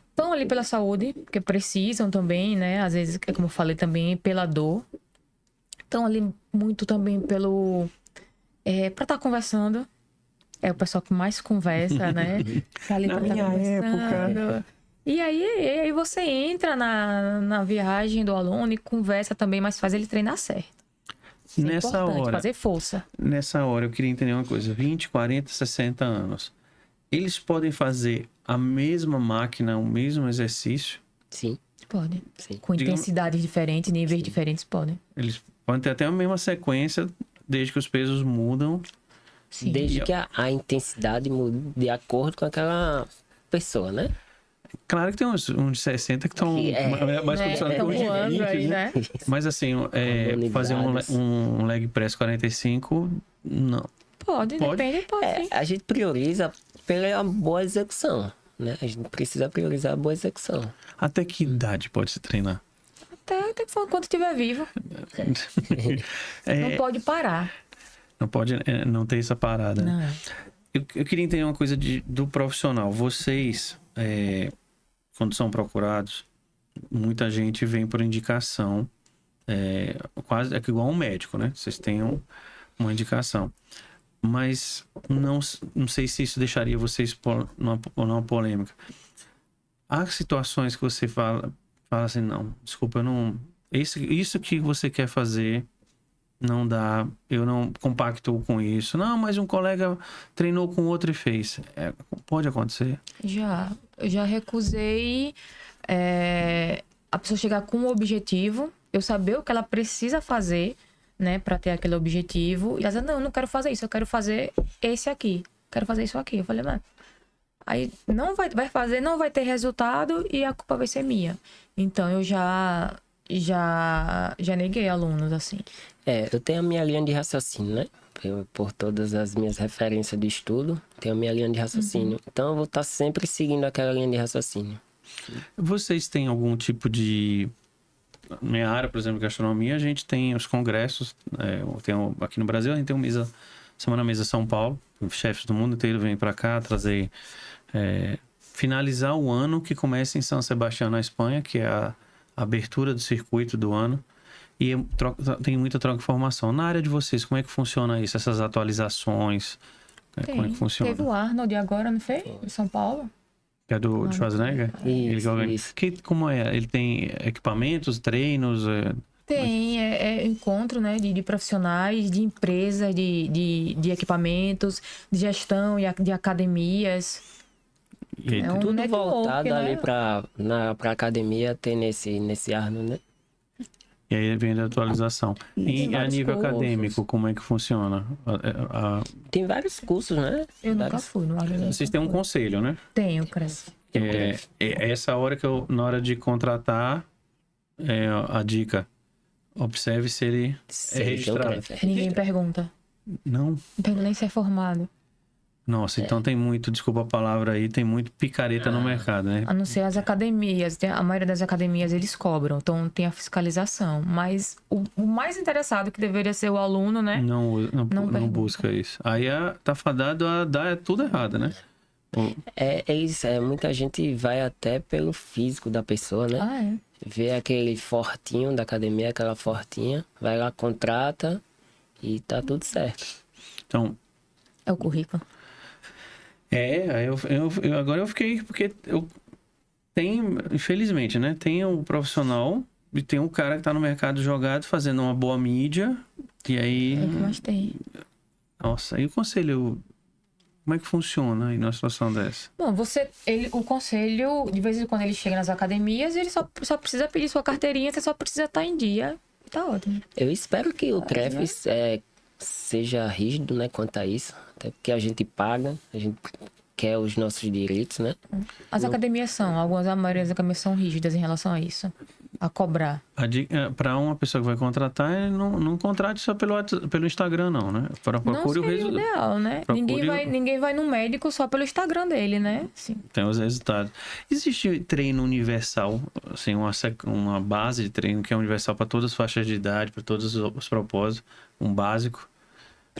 estão ali pela saúde, porque precisam também, né? Às vezes, como eu falei também, pela dor. Estão ali muito também pelo... pra estar conversando. É o pessoal que mais conversa, né? Tá ali Na pra minha época. E aí você entra na viagem do aluno e conversa também, mas faz ele treinar certo. Isso Nessa hora, fazer força. Nessa hora, eu queria entender uma coisa. 20, 40, 60 anos. Eles podem fazer a mesma máquina, o mesmo exercício? Sim. Podem. Sim. Com intensidades diferentes, níveis diferentes, podem. Eles podem ter até a mesma sequência, desde que os pesos mudam. Sim. Desde que a intensidade mude de acordo com aquela pessoa, né? Claro que tem uns de 60 que estão mais profissionais que Estão os de voando 20, aí, né? Mas assim, fazer um leg press 45, não. Pode, depende, pode sim. A gente prioriza pela boa execução, né? A gente precisa priorizar a boa execução. Até que idade pode se treinar? Até que for enquanto estiver vivo. Não pode parar. Não pode não ter essa parada. Não. Eu queria entender uma coisa do profissional. Vocês, quando são procurados, muita gente vem por indicação, quase igual um médico, né? Vocês têm uma indicação. Mas não sei se isso deixaria vocês numa polêmica. Há situações que você fala assim, não, desculpa, eu não... Isso que você quer fazer... Não dá, eu não compacto com isso. Não, mas um colega treinou com outro e fez. Pode acontecer? Eu já recusei a pessoa chegar com um objetivo, eu saber o que ela precisa fazer, né, pra ter aquele objetivo. E ela diz, não, eu não quero fazer isso, eu quero fazer esse aqui. Quero fazer isso aqui. Eu falei, mano, aí não vai fazer, não vai ter resultado e a culpa vai ser minha. Então eu já neguei alunos, assim. Eu tenho a minha linha de raciocínio, né? Por todas as minhas referências de estudo, tenho a minha linha de raciocínio. Então, eu vou estar sempre seguindo aquela linha de raciocínio. Vocês têm algum tipo de... Na minha área, por exemplo, gastronomia, a gente tem os congressos. Aqui no Brasil, a gente tem o MISA Semana Mesa São Paulo. Chefes do mundo inteiro vêm para cá trazer... finalizar o ano que começa em São Sebastião, na Espanha, que é a abertura do circuito do ano. E tem muita troca de informação. Na área de vocês, como é que funciona isso? Essas atualizações? Como é que funciona? Teve o Arnold agora, não foi? Em São Paulo. Que é do Schwarzenegger? Isso. Como é? Ele tem equipamentos, treinos? Tem, encontro, né, de profissionais, de empresas, de equipamentos, de gestão e de academias. E um Tudo network, voltado né? ali pra academia, ter nesse Arnold, né? E aí vem da atualização. E a vários nível cursos. acadêmico, como é que funciona? Tem vários cursos, né? Eu nunca fui no Arnold. Vocês têm um conselho, né? Tenho, Cresce. Essa hora na hora de contratar, a dica, observe se ele é registrado. Ninguém pergunta. Não? Não pergunta nem se é formado. Nossa, então tem muito, desculpa a palavra aí, tem muito picareta no mercado, né? A não ser as academias. A maioria das academias eles cobram, então tem a fiscalização. Mas o mais interessado, que deveria ser o aluno, né? Não pergunta. busca isso. Aí tá fadado a dar tudo errado, né? É isso, muita gente vai até pelo físico da pessoa, né? Ah, é. Vê aquele fortinho da academia, aquela fortinha, vai lá, contrata e tá tudo certo. Então, É o currículo. agora eu fiquei, porque infelizmente, né? Tem o profissional e tem um cara que tá no mercado jogado fazendo uma boa mídia, e aí... É o que mais tem. Nossa, e o conselho, como é que funciona aí numa situação dessa? Bom, o conselho, de vez em quando ele chega nas academias, ele só precisa pedir sua carteirinha, você só precisa estar em dia. Tá ótimo. Eu espero que o CREFES seja rígido, né, quanto a isso. Até porque a gente paga, a gente quer os nossos direitos, né? As academias a maioria das academias são rígidas em relação a isso. A cobrar. Para uma pessoa que vai contratar, não contrate só pelo Instagram, não, né? Não seria o ideal, né? Ninguém vai no médico só pelo Instagram dele, né? Sim. Tem os resultados. Existe treino universal, assim, uma base de treino que é universal para todas as faixas de idade, para todos os propósitos, um básico?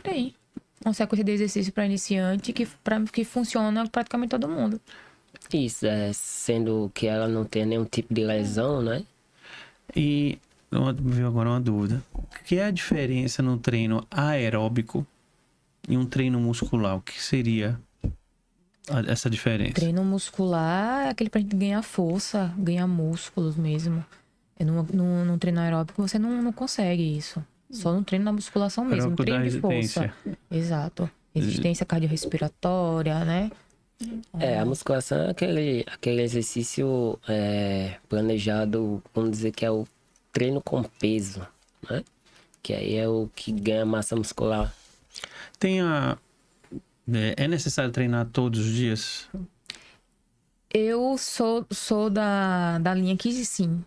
Tem. Uma sequência de exercício para iniciante que funciona praticamente todo mundo. Isso, sendo que ela não tem nenhum tipo de lesão, né? E veio agora uma dúvida. O que é a diferença no treino aeróbico e um treino muscular? O que seria essa diferença? Treino muscular é aquele pra gente ganhar força, ganhar músculos mesmo. Num treino aeróbico você não consegue isso. Só no treino da musculação mesmo, Aeróbico treino da de força. resistência. Exato. Resistência cardiorrespiratória, né? A musculação é aquele exercício planejado, vamos dizer que é o treino com peso, né? Que aí é o que ganha massa muscular. É necessário treinar todos os dias? Eu sou da linha que sim.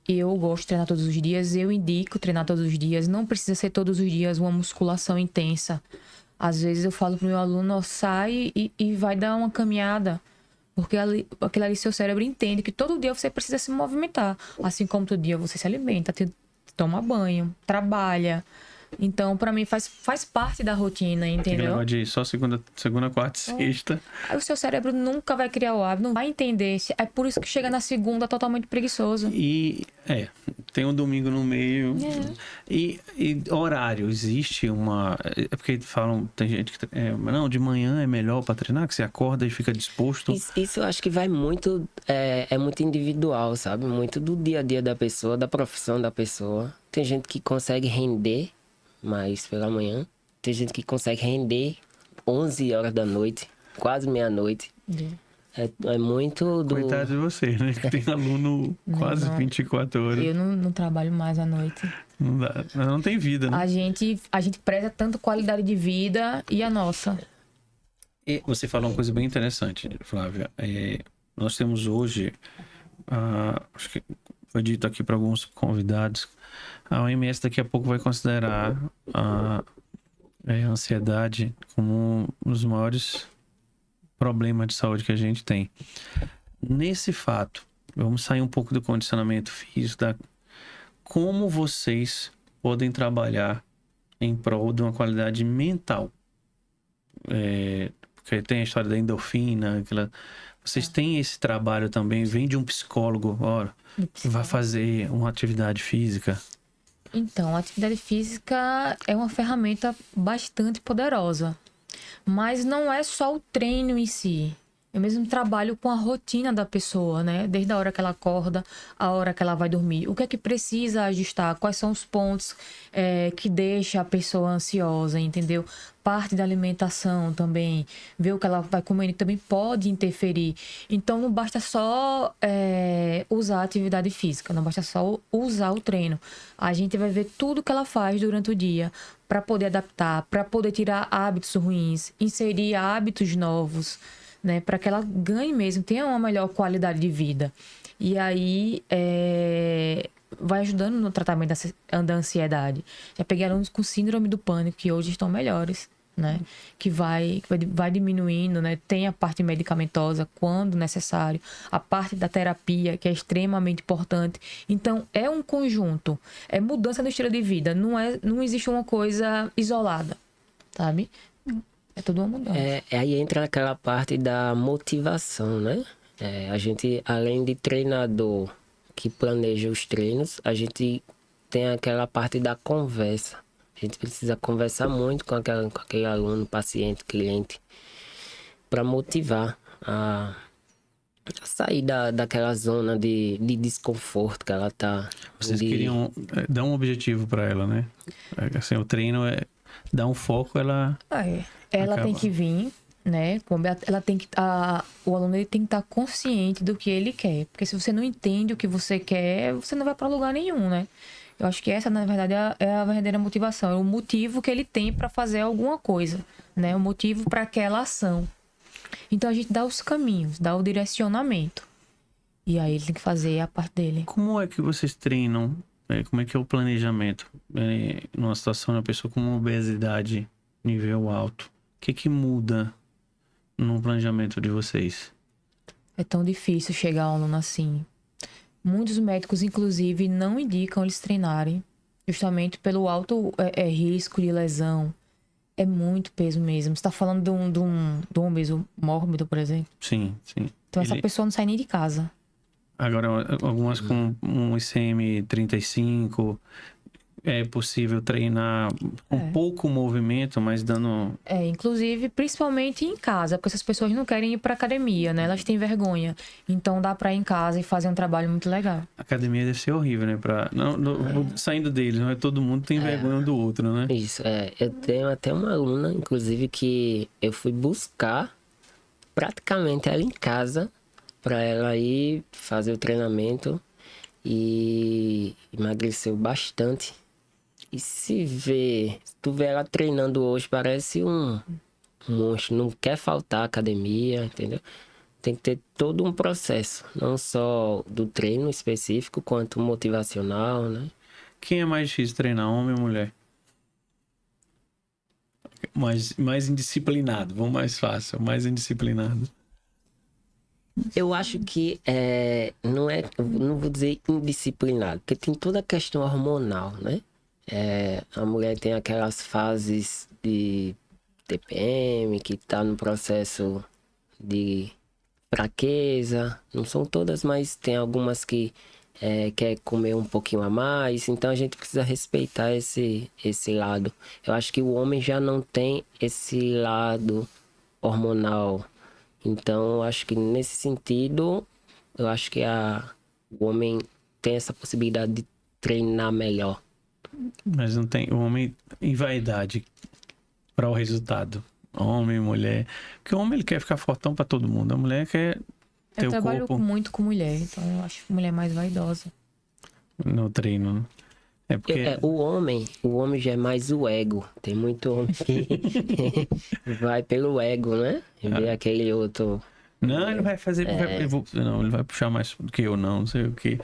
Eu gosto de treinar todos os dias, eu indico treinar todos os dias. Não precisa ser todos os dias uma musculação intensa. Às vezes eu falo pro meu aluno, sai e vai dar uma caminhada. Porque aquilo ali seu cérebro entende que todo dia você precisa se movimentar. Assim como todo dia você se alimenta, toma banho, trabalha. Então, pra mim, faz parte da rotina, entendeu? Negócio de só segunda, quarta e sexta. Aí o seu cérebro nunca vai criar o hábito, não vai entender. É por isso que chega na segunda totalmente preguiçoso. E tem um domingo no meio. E horário, existe uma... É porque falam, tem gente que... não, de manhã é melhor pra treinar, que você acorda e fica disposto. Isso eu acho que vai muito... É muito individual, sabe? Muito do dia a dia da pessoa, da profissão da pessoa. Tem gente que consegue render mais pela manhã. Tem gente que consegue render 11 horas da noite, quase meia-noite. É muito do... Coitado de você, né? Que tem aluno quase 24 horas. Eu não trabalho mais à noite. Não dá. Não tem vida, né? A gente preza tanto qualidade de vida e a nossa. E você falou uma coisa bem interessante, Flávia. Nós temos hoje, acho que foi dito aqui para alguns convidados, a OMS daqui a pouco vai considerar a ansiedade como um dos maiores problemas de saúde que a gente tem. Nesse fato, vamos sair um pouco do condicionamento físico, como vocês podem trabalhar em prol de uma qualidade mental. Porque tem a história da endorfina, vocês têm esse trabalho também, vem de um psicólogo, que vai fazer uma atividade física. Então, a atividade física é uma ferramenta bastante poderosa, mas não é só o treino em si. Eu mesmo trabalho com a rotina da pessoa, né? Desde a hora que ela acorda, a hora que ela vai dormir. O que é que precisa ajustar? Quais são os pontos que deixa a pessoa ansiosa, entendeu? Parte da alimentação também. Ver o que ela vai comer também pode interferir. Então, não basta só usar a atividade física. Não basta só usar o treino. A gente vai ver tudo que ela faz durante o dia para poder adaptar, para poder tirar hábitos ruins, inserir hábitos novos, né, para que ela ganhe mesmo, tenha uma melhor qualidade de vida. E aí, vai ajudando no tratamento da ansiedade. Já peguei alunos com síndrome do pânico, que hoje estão melhores, né? Que vai diminuindo, né? Tem a parte medicamentosa, quando necessário. A parte da terapia, que é extremamente importante. Então, é um conjunto. É mudança no estilo de vida. Não existe uma coisa isolada, sabe? É tudo uma mudança. Aí entra aquela parte da motivação, né? A gente, além de treinador que planeja os treinos, a gente tem aquela parte da conversa. A gente precisa conversar muito com aquele aluno, paciente, cliente, para motivar a sair daquela zona de desconforto que ela tá. Vocês queriam dar um objetivo para ela, né? Assim, o treino dar um foco, ela Ela tem que vir, né? Ela tem que, o aluno ele tem que estar consciente do que ele quer. Porque se você não entende o que você quer, você não vai para lugar nenhum, né? Eu acho que essa, na verdade, é a verdadeira motivação. É o motivo que ele tem para fazer alguma coisa, né? O motivo para aquela ação. Então, a gente dá os caminhos, dá o direcionamento. E aí, ele tem que fazer a parte dele. Como é que vocês treinam? Como é que é o planejamento? Numa situação de uma pessoa com uma obesidade nível alto. O que muda no planejamento de vocês? É tão difícil chegar a um aluno assim. Muitos médicos, inclusive, não indicam eles treinarem, justamente pelo alto risco de lesão. É muito peso mesmo. Você está falando de um obeso mórbido, por exemplo? Sim. Então, essa pessoa não sai nem de casa. Agora, algumas com um ICM 35... É possível treinar com pouco movimento, mas dando... Inclusive, principalmente em casa, porque essas pessoas não querem ir pra academia, né? Elas têm vergonha. Então, dá pra ir em casa e fazer um trabalho muito legal. A academia deve ser horrível, né? Saindo deles, não é? Todo mundo tem vergonha um do outro, né? Isso, eu tenho até uma aluna, inclusive, que eu fui buscar praticamente ela em casa pra ela ir fazer o treinamento e emagreceu bastante. E se tu vê ela treinando hoje, parece um monstro. Não quer faltar à academia, entendeu? Tem que ter todo um processo. Não só do treino específico, quanto motivacional, né? Quem é mais difícil treinar, homem ou mulher? Mais indisciplinado, vamos mais fácil. Mais indisciplinado. Eu acho que não vou dizer indisciplinado, porque tem toda a questão hormonal, né? A mulher tem aquelas fases de TPM, que tá no processo de fraqueza. Não são todas, mas tem algumas que quer comer um pouquinho a mais. Então a gente precisa respeitar esse lado. Eu acho que o homem já não tem esse lado hormonal. Então eu acho que nesse sentido, eu acho que o homem tem essa possibilidade de treinar melhor. Mas não tem o homem em vaidade para o resultado. Homem, mulher. Porque o homem ele quer ficar fortão para todo mundo. A mulher quer ter o corpo. Eu trabalho muito com mulher, então eu acho mulher mais vaidosa. No treino, né? É porque... o homem já é mais o ego. Tem muito homem que vai pelo ego, né? E vê aquele outro... Não, ele vai fazer... Não, ele vai puxar mais do que eu, não sei o que.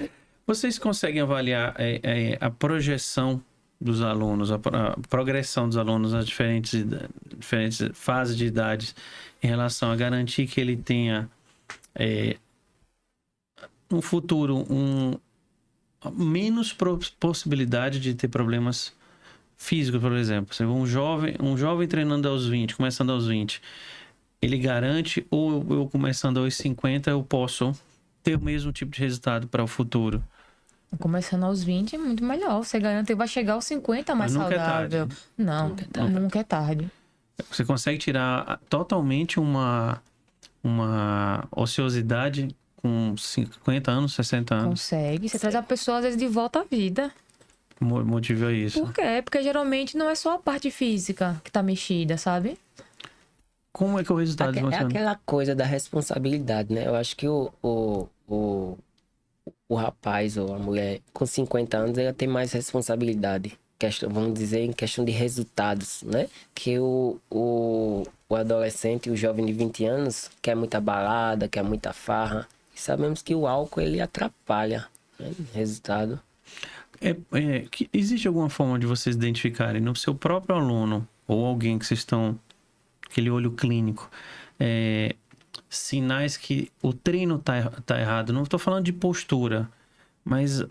Vocês conseguem avaliar a projeção dos alunos, a progressão dos alunos nas diferentes fases de idades em relação a garantir que ele tenha no futuro menos possibilidade de ter problemas físico, por exemplo, se um jovem treinando aos 20, começando aos 20, ele garante, ou eu começando aos 50, eu posso ter o mesmo tipo de resultado para o futuro? Começando aos 20 é muito melhor. Você garante que vai chegar aos 50 mais Mas nunca é saudável. tarde. Não, nunca é tarde. Você consegue tirar totalmente uma ociosidade com 50 anos, 60 anos? Consegue. Você traz a pessoa, às vezes, de volta à vida. Motivo é isso. Por quê? Porque geralmente não é só a parte física que tá mexida, sabe? Como é que é o resultado É funciona? aquela coisa da responsabilidade, né? Eu acho que o rapaz ou a mulher com 50 anos, ela tem mais responsabilidade. Vamos dizer, em questão de resultados, né? Que o adolescente, o jovem de 20 anos, quer muita balada, quer muita farra. E sabemos que o álcool, ele atrapalha, né? O resultado. Existe alguma forma de vocês identificarem no seu próprio aluno ou alguém que vocês estão... Aquele olho clínico. Sinais que o treino tá errado. Não estou falando de postura, mas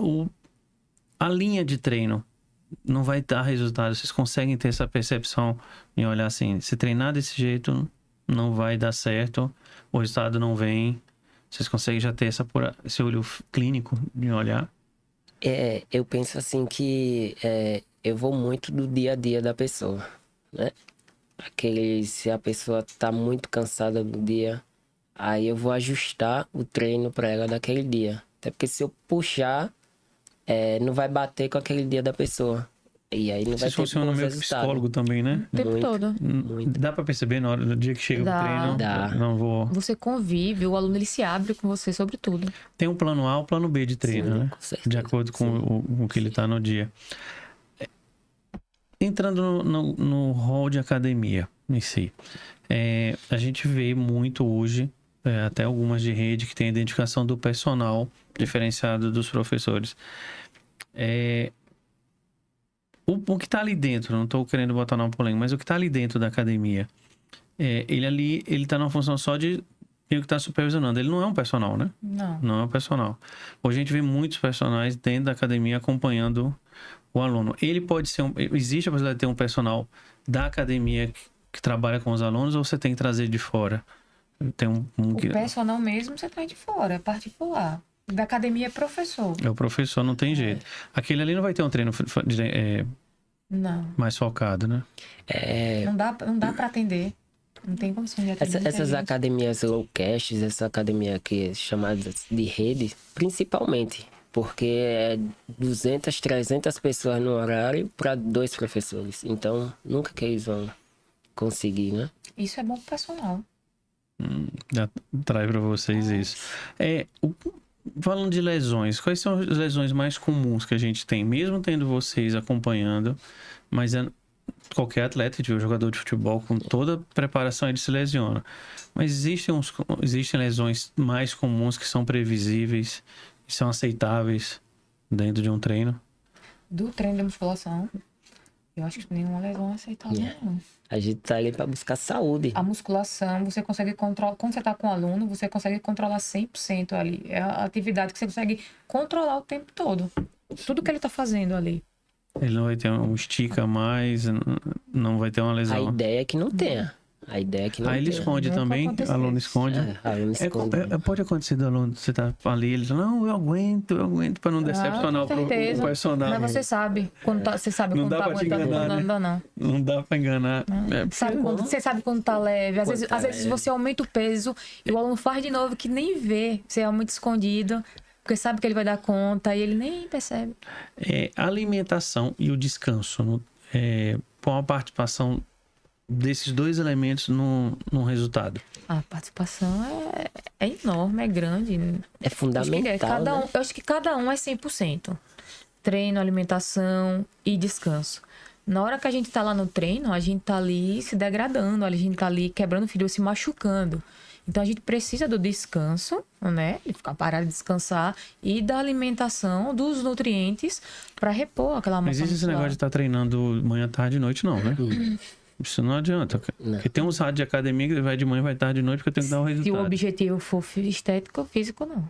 a linha de treino não vai dar resultado. Vocês conseguem ter essa percepção em olhar assim, se treinar desse jeito não vai dar certo, o resultado não vem. Vocês conseguem já ter esse olho clínico de olhar? Eu penso assim que eu vou muito do dia a dia da pessoa, né? Se a pessoa tá muito cansada do dia, aí eu vou ajustar o treino para ela daquele dia. Até porque se eu puxar, não vai bater com aquele dia da pessoa. E aí não vai Vocês ter funcionam bons meio que resultados. psicólogo também, né? O tempo Muito. todo. Muito. Dá pra perceber na hora do dia que chega Dá. o treino? Dá. Não vou... Você convive, o aluno ele se abre com você sobre tudo. Tem um plano A, um plano B de treino, Sim, né? com certeza. De acordo com Sim. o que ele tá no dia. Entrando no hall de academia em si, a gente vê muito hoje, até algumas de rede, que tem a identificação do personal diferenciado dos professores. O que tá ali dentro, não tô querendo botar na polêmica, mas o que tá ali dentro da academia, ele tá numa função só de meio que tá supervisionando. Ele não é um personal, né? Não. Não é um personal. Hoje a gente vê muitos personagens dentro da academia acompanhando o aluno. Ele pode ser existe a possibilidade de ter um personal da academia que trabalha com os alunos, ou você tem que trazer de fora? Tem O personal mesmo você traz de fora, é particular. Da academia é professor. É o professor, não tem jeito. Aquele ali não vai ter um treino Não. mais focado, né? Não dá pra atender. Não tem condição de atender. Essas academias low cash, essa academia que é chamada de rede, principalmente, porque é 200, 300 pessoas no horário para 2 professores. Então, nunca que eles vão conseguir, né? Isso é bom pro personal. Já traz para vocês isso. Falando de lesões, quais são as lesões mais comuns que a gente tem? Mesmo tendo vocês acompanhando, mas qualquer atleta, jogador de futebol, com toda a preparação, ele se lesiona. Mas existem lesões mais comuns que são previsíveis e são aceitáveis dentro de um treino? Do treino de musculação, eu acho que nenhuma lesão é aceitável, não. A gente tá ali para buscar saúde. A musculação, você consegue controlar... Quando você tá com o aluno, você consegue controlar 100% ali. É a atividade que você consegue controlar o tempo todo. Tudo que ele tá fazendo ali. Ele não vai ter um estica mais, não vai ter uma A lesão. ideia é que não tenha. Aí ele esconde Nunca também, o aconteceu aluno isso. esconde. Aluno esconde. Pode acontecer do aluno, você tá ali, ele diz, não, eu aguento para não decepcionar com o certeza. personal. Mas você sabe quando tá, você sabe Não quando dá tá pra te aguentando, enganar, não né? dá, não. Não dá para enganar. Você sabe quando tá leve. Às Quando vezes, tá às vezes leve. você aumenta o peso e o aluno faz de novo que nem vê. Você é muito escondido, porque sabe que ele vai dar conta e ele nem percebe. A alimentação e o descanso, com a participação desses dois elementos no resultado. A participação é enorme, é grande. É fundamental, né? Eu acho que cada um é 100%. Treino, alimentação e descanso. Na hora que a gente tá lá no treino, a gente tá ali se degradando, a gente tá ali quebrando o fio, se machucando. Então a gente precisa do descanso, né? De ficar parado, descansar, e da alimentação, dos nutrientes para repor aquela Não massa existe esse muscular. negócio de estar treinando manhã, tarde e noite, não, né? Isso não adianta. Não. Porque tem uns rádios de academia que vai de manhã, vai tarde e noite, porque eu tenho que dar um Se o resultado. objetivo for estético ou físico, não.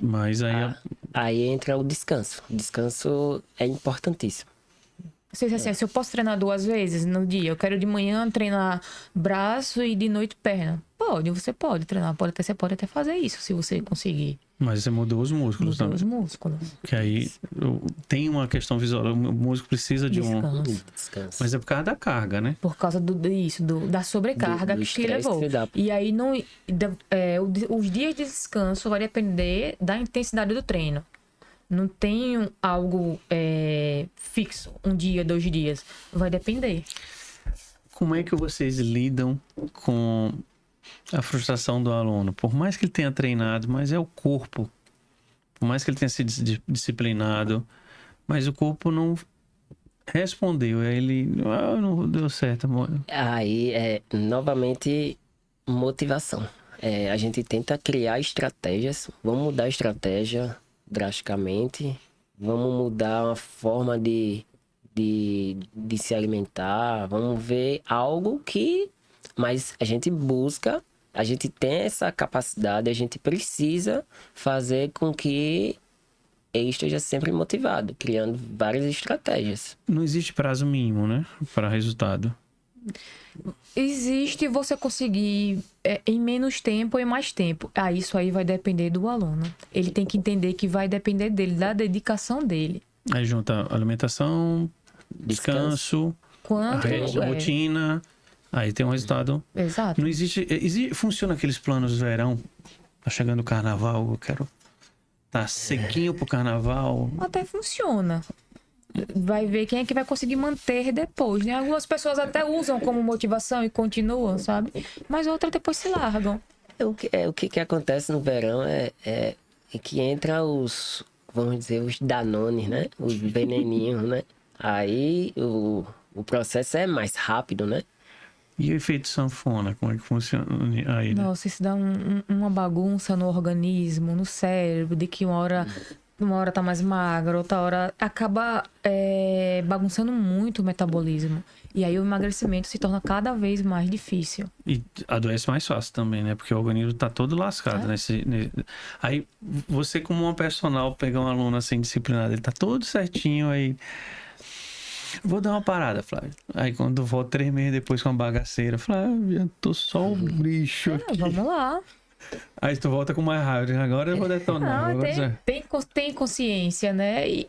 Mas aí Aí entra o descanso. O descanso é importantíssimo. Se eu posso treinar 2 vezes no dia, eu quero de manhã treinar braço e de noite perna. Você pode treinar, você pode até fazer isso, se você conseguir. Mas você mudou os músculos também. Os músculos. Que aí tem uma questão visual. O músculo precisa de Descanso. Mas é por causa da carga, né? Por causa da sobrecarga do que levou. que dá. E aí, os dias de descanso vai depender da intensidade do treino. Não tem algo fixo, 1 dia, 2 dias. Vai depender. Como é que vocês lidam com a frustração do aluno? Por mais que ele tenha treinado, mas é o corpo. Por mais que ele tenha sido disciplinado, mas o corpo não respondeu. Aí ele, não deu certo, amor. Aí, novamente, motivação. A gente tenta criar estratégias. Vamos mudar a estratégia drasticamente. Vamos mudar a forma de se alimentar. Vamos ver algo que... Mas a gente busca, a gente tem essa capacidade, a gente precisa fazer com que ele esteja sempre motivado, criando várias estratégias. Não existe prazo mínimo, né? Para resultado. Existe você conseguir em menos tempo ou em mais tempo. Isso aí vai depender do aluno. Ele tem que entender que vai depender dele, da dedicação dele. Aí junta alimentação, descanso, rotina... Aí tem um resultado. Exato. Não existe. Funciona aqueles planos de verão. Tá chegando o carnaval, eu quero tá sequinho pro carnaval. Até funciona. Vai ver quem é que vai conseguir manter depois, né? Algumas pessoas até usam como motivação e continuam, sabe? Mas outras depois se largam. O que acontece no verão é que entra vamos dizer, os Danones, né? Os veneninhos, né? Aí o processo é mais rápido, né? E o efeito sanfona, como é que funciona aí? Né? Nossa, isso dá uma bagunça no organismo, no cérebro, de que uma hora tá mais magra, outra hora acaba bagunçando muito o metabolismo. E aí o emagrecimento se torna cada vez mais difícil. E adoece mais fácil também, né? Porque o organismo tá todo lascado. Aí você, como uma personal, pegar um aluno assim disciplinado, ele tá todo certinho aí... Vou dar uma parada, Flávio. Aí quando volto 3 meses depois com a bagaceira, Flávio, tô só o bicho aqui. Vamos lá. Aí tu volta com mais raiva. Agora eu vou detonar. Tem consciência, né? E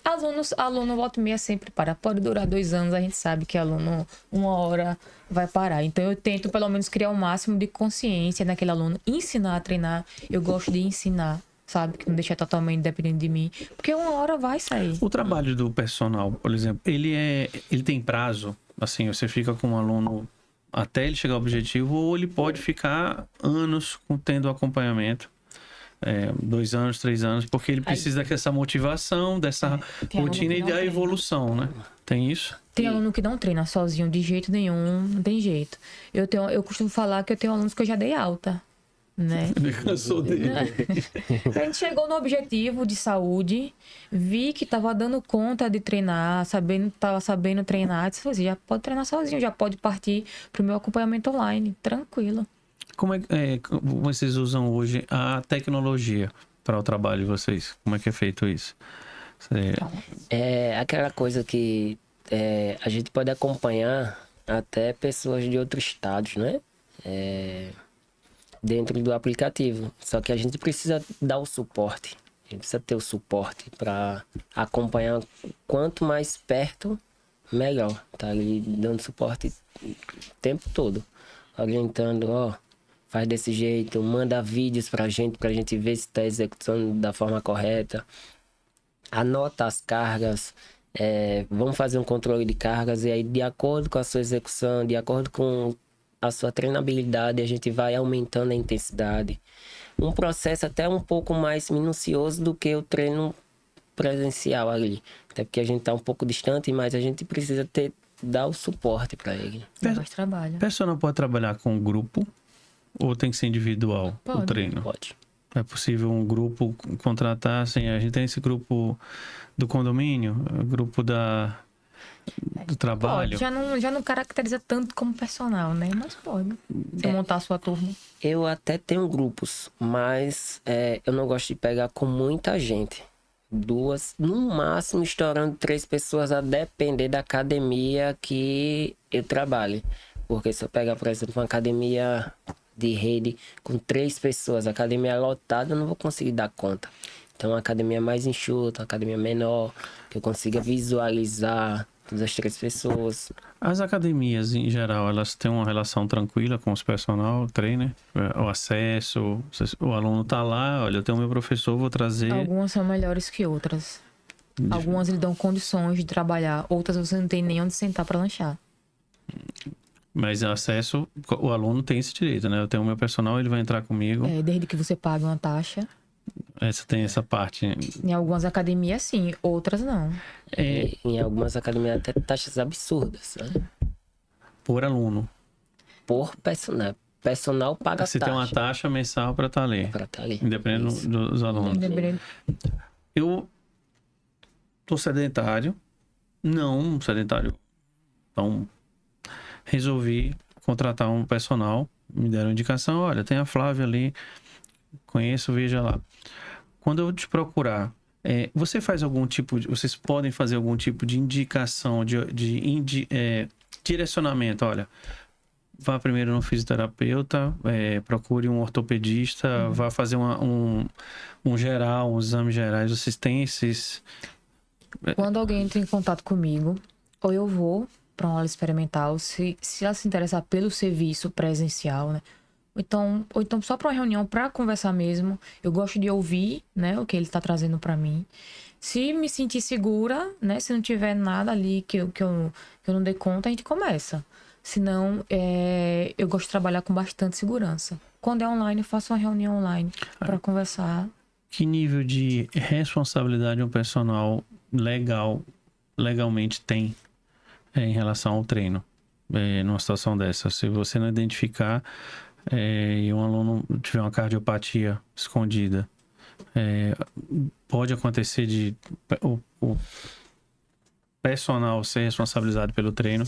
aluno volta e meia sempre para. Pode durar 2 anos, a gente sabe que aluno 1 hora vai parar. Então eu tento pelo menos criar o máximo de consciência naquele aluno. Ensinar a treinar. Eu gosto de ensinar. Sabe? Que não deixar totalmente dependendo de mim. Porque 1 hora vai sair. O trabalho do personal, por exemplo, ele tem prazo? Assim, você fica com um aluno até ele chegar ao objetivo, ou ele pode ficar anos tendo acompanhamento? 2 anos, 3 anos, porque ele precisa dessa motivação, dessa rotina e da evolução, né? Tem isso? Tem aluno que não treina sozinho de jeito nenhum, não tem jeito. Eu costumo falar que eu tenho alunos que eu já dei alta. Né? Me cansou dele. A gente chegou no objetivo de saúde, vi que estava dando conta de treinar, estava sabendo treinar, disse assim, já pode treinar sozinho, já pode partir para o meu acompanhamento online, tranquilo. Como vocês usam hoje a tecnologia para o trabalho de vocês? Como é que é feito isso? É aquela coisa que a gente pode acompanhar até pessoas de outros estados, né? Dentro do aplicativo. Só que a gente precisa dar o suporte. A gente precisa ter o suporte para acompanhar quanto mais perto, melhor. Tá ali dando suporte o tempo todo. Orientando, faz desse jeito, manda vídeos pra gente ver se tá executando da forma correta. Anota as cargas. Vamos fazer um controle de cargas e aí, de acordo com a sua execução, de acordo com a sua treinabilidade, a gente vai aumentando a intensidade. Um processo até um pouco mais minucioso do que o treino presencial ali. Até porque a gente tá um pouco distante, mas a gente precisa dar o suporte para ele. Mais trabalho. A pessoa não pode trabalhar com grupo ou tem que ser individual o treino? Pode. É possível um grupo contratar, assim, a gente tem esse grupo do condomínio, grupo do trabalho. Pode, já não caracteriza tanto como personal, né? Mas pode. Você montar a sua turma. Eu até tenho grupos, mas eu não gosto de pegar com muita gente. 2, no máximo estourando 3 pessoas, a depender da academia que eu trabalho. Porque se eu pegar, por exemplo, uma academia de rede com 3 pessoas, a academia lotada, eu não vou conseguir dar conta. Então, uma academia mais enxuta, uma academia menor, que eu consiga visualizar todas as 3 pessoas. As academias, em geral, elas têm uma relação tranquila com os personal, trainer, o acesso, o aluno tá lá, olha, eu tenho meu professor, vou trazer... Algumas são melhores que outras. Algumas lhe dão condições de trabalhar, outras você não tem nem onde sentar para lanchar. Mas acesso, o aluno tem esse direito, né? Eu tenho o meu personal, ele vai entrar comigo. Desde que você pague uma taxa. Essa tem essa parte. Em algumas academias, sim. Outras, não. Em algumas academias até taxas absurdas, né? Por aluno. Por personal. Personal paga Você taxa. tem uma taxa mensal para estar ali. Pra tá ali. Independente dos alunos. Eu tô sedentário. Não sedentário. Então, resolvi contratar um personal. Me deram indicação. Olha, tem a Flávia ali. Conheço, veja lá. Quando eu te procurar, você faz algum tipo de... Vocês podem fazer algum tipo de indicação, direcionamento. Olha, vá primeiro no fisioterapeuta, procure um ortopedista, vá fazer um geral, uns exames gerais. Vocês têm esses... Quando alguém entra em contato comigo, ou eu vou para uma aula experimental, se ela se interessar pelo serviço presencial, né? Ou então só para uma reunião para conversar mesmo. Eu gosto de ouvir, né, o que ele está trazendo para mim. Se me sentir segura, né, se não tiver nada ali que eu não dê conta, a gente começa. Senão, eu gosto de trabalhar com bastante segurança. Quando é online, eu faço uma reunião online para conversar. Que nível de responsabilidade um personal legalmente tem em relação ao treino? Numa situação dessa, se você não identificar e um aluno tiver uma cardiopatia escondida, pode acontecer de o personal ser responsabilizado pelo treino?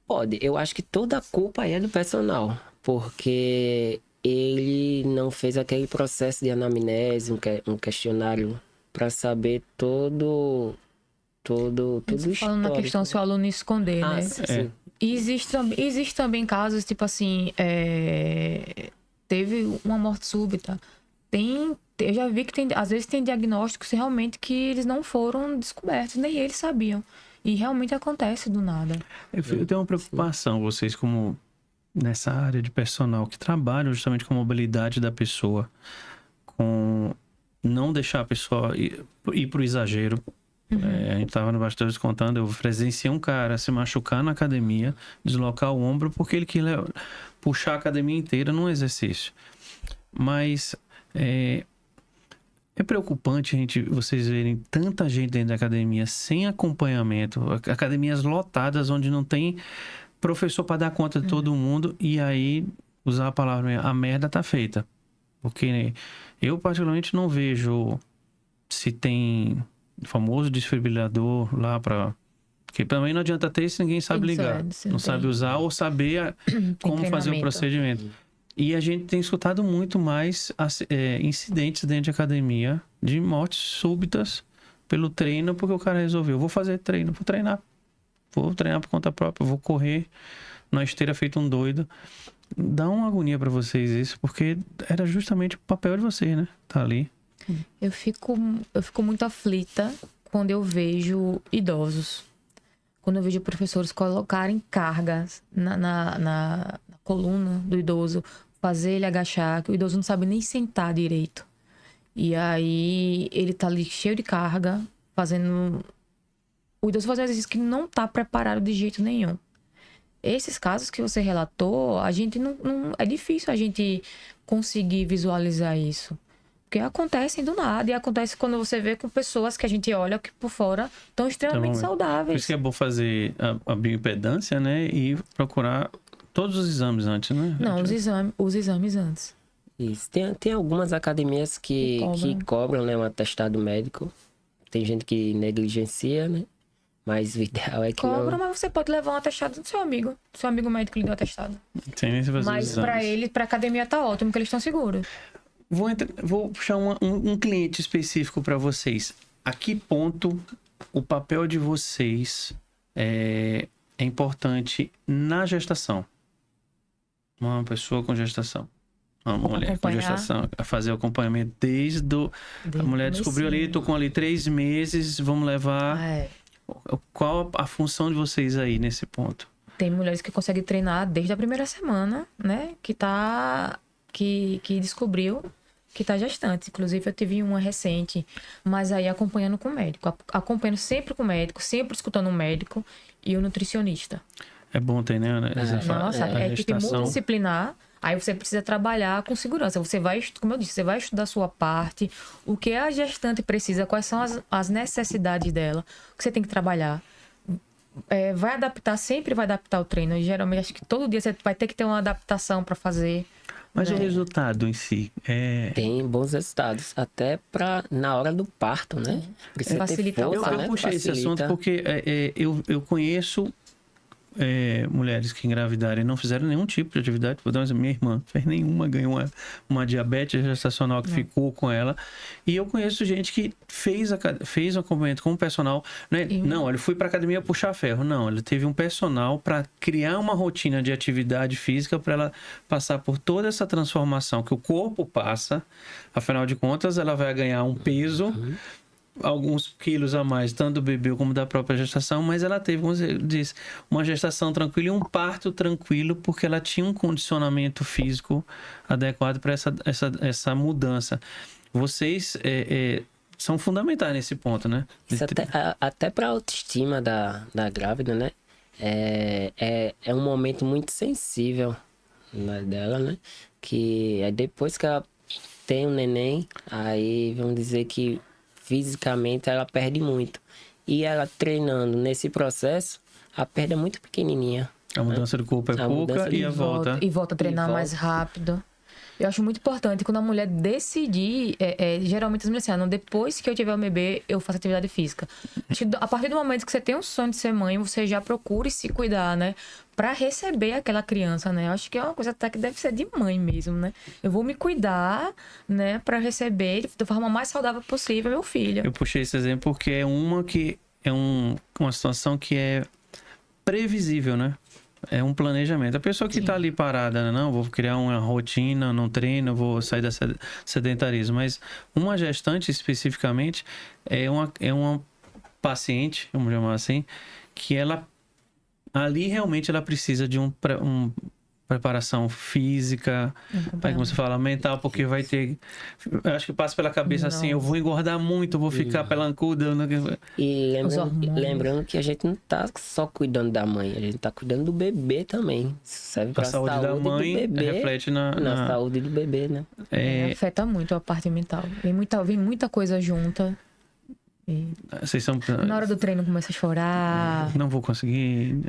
Pode. Eu acho que toda a culpa é do personal, porque ele não fez aquele processo de anamnese, um questionário para saber todo o histórico. Falando na questão se o aluno esconder, né? Sim. Existe também casos, tipo assim, teve uma morte súbita. Eu já vi que às vezes tem diagnósticos realmente que eles não foram descobertos, nem eles sabiam. E realmente acontece do nada. Eu tenho uma preocupação, vocês como nessa área de personal, que trabalham justamente com a mobilidade da pessoa, com não deixar a pessoa ir para o exagero. A gente estava no bastidores contando, eu presenciei um cara se machucar na academia, deslocar o ombro, porque ele queria puxar a academia inteira num exercício. Mas é preocupante vocês verem tanta gente dentro da academia sem acompanhamento, academias lotadas onde não tem professor para dar conta de todo mundo, e aí, usar a palavra, a merda tá feita. Porque eu particularmente não vejo se tem famoso desfibrilador lá para... Porque também não adianta ter se ninguém sabe ligar. Não sabe usar ou saber como fazer o procedimento. E a gente tem escutado muito mais incidentes dentro de academia de mortes súbitas pelo treino, porque o cara resolveu, vou fazer treino, vou treinar por conta própria, vou correr na esteira feito um doido. Dá uma agonia para vocês isso, porque era justamente o papel de vocês, né? Tá ali. Eu fico muito aflita quando eu vejo idosos. Quando eu vejo professores colocarem cargas na coluna do idoso, fazer ele agachar, que o idoso não sabe nem sentar direito. E aí ele tá ali cheio de carga, fazendo... O idoso faz um exercício que não tá preparado de jeito nenhum. Esses casos que você relatou, a gente não... É difícil a gente conseguir visualizar isso. Porque acontecem do nada. E acontece quando você vê com pessoas que a gente olha que por fora estão extremamente saudáveis. Por isso que é bom fazer a bioimpedância, né? E procurar todos os exames antes, né? Não, os exames antes. Isso. Tem algumas academias que cobram, né, um atestado médico. Tem gente que negligencia, né? Mas o ideal é que Cobra, mas você pode levar um atestado do seu amigo. Seu amigo médico lhe deu atestado. Sem nem se fazer Mas pra ele, pra academia tá ótimo, que eles estão seguros. Vou puxar um cliente específico para vocês. a que ponto o papel de vocês é importante na gestação? Uma pessoa com gestação. Uma mulher com gestação, a fazer o acompanhamento desde a mulher descobriu ali, tô com ali 3 meses, vamos levar. Qual a função de vocês aí nesse ponto? Tem mulheres que conseguem treinar desde a primeira semana, né? Que descobriu que tá gestante. Inclusive, eu tive uma recente, mas aí acompanhando com o médico. Acompanhando sempre com o médico, sempre escutando o médico e o nutricionista. É bom ter, né? Nossa, é equipe multidisciplinar. Aí você precisa trabalhar com segurança. Você vai, como eu disse, você vai estudar a sua parte, o que a gestante precisa, quais são as necessidades dela, o que você tem que trabalhar. Vai adaptar, sempre vai adaptar o treino. E, geralmente, acho que todo dia você vai ter que ter uma adaptação para fazer. Mas o resultado em si tem bons resultados, até na hora do parto, né? Precisa facilitar o parto. Eu puxei esse assunto porque eu conheço mulheres que engravidaram e não fizeram nenhum tipo de atividade. Vou dar um exemplo, minha irmã fez nenhuma, ganhou uma diabetes gestacional que ficou com ela. E eu conheço gente que fez um acompanhamento com um personal. Né? Não, ele foi para academia puxar ferro. Não, ele teve um personal para criar uma rotina de atividade física para ela passar por toda essa transformação que o corpo passa. Afinal de contas, ela vai ganhar um peso. Alguns quilos a mais, tanto do bebê como da própria gestação, mas ela teve, como você disse, uma gestação tranquila e um parto tranquilo, porque ela tinha um condicionamento físico adequado para essa mudança. Vocês são fundamentais nesse ponto, né? Isso até para a autoestima da grávida, né? É um momento muito sensível dela, né? Que depois que ela tem um neném, aí vamos dizer que fisicamente ela perde muito. E ela treinando nesse processo, a perda é muito pequenininha. A mudança do corpo é pouca e a volta. E volta a treinar mais rápido. Eu acho muito importante quando a mulher decidir, geralmente as mulheres assim, depois que eu tiver o bebê, eu faço atividade física. A partir do momento que você tem um sonho de ser mãe, você já procura se cuidar, né? Pra receber aquela criança, né? Eu acho que é uma coisa até que deve ser de mãe mesmo, né? Eu vou me cuidar, né? Pra receber da forma mais saudável possível meu filho. Eu puxei esse exemplo porque é uma situação que é previsível, né? É um planejamento. A pessoa que está ali parada, não, vou criar uma rotina, não treino, vou sair da sedentarismo. Mas uma gestante especificamente é uma paciente, vamos chamar assim, que ela ali realmente ela precisa de uma preparação física, como você fala, mental, porque vai ter... Eu acho que passa pela cabeça assim, eu vou engordar muito, vou ficar pelancuda. E lembrando que a gente não tá só cuidando da mãe, a gente tá cuidando do bebê também. Isso serve pra saúde da mãe, do bebê, reflete na saúde do bebê, né? Afeta muito a parte mental. Vem muita coisa junta. Vocês são... Na hora do treino começa a chorar. Não vou conseguir.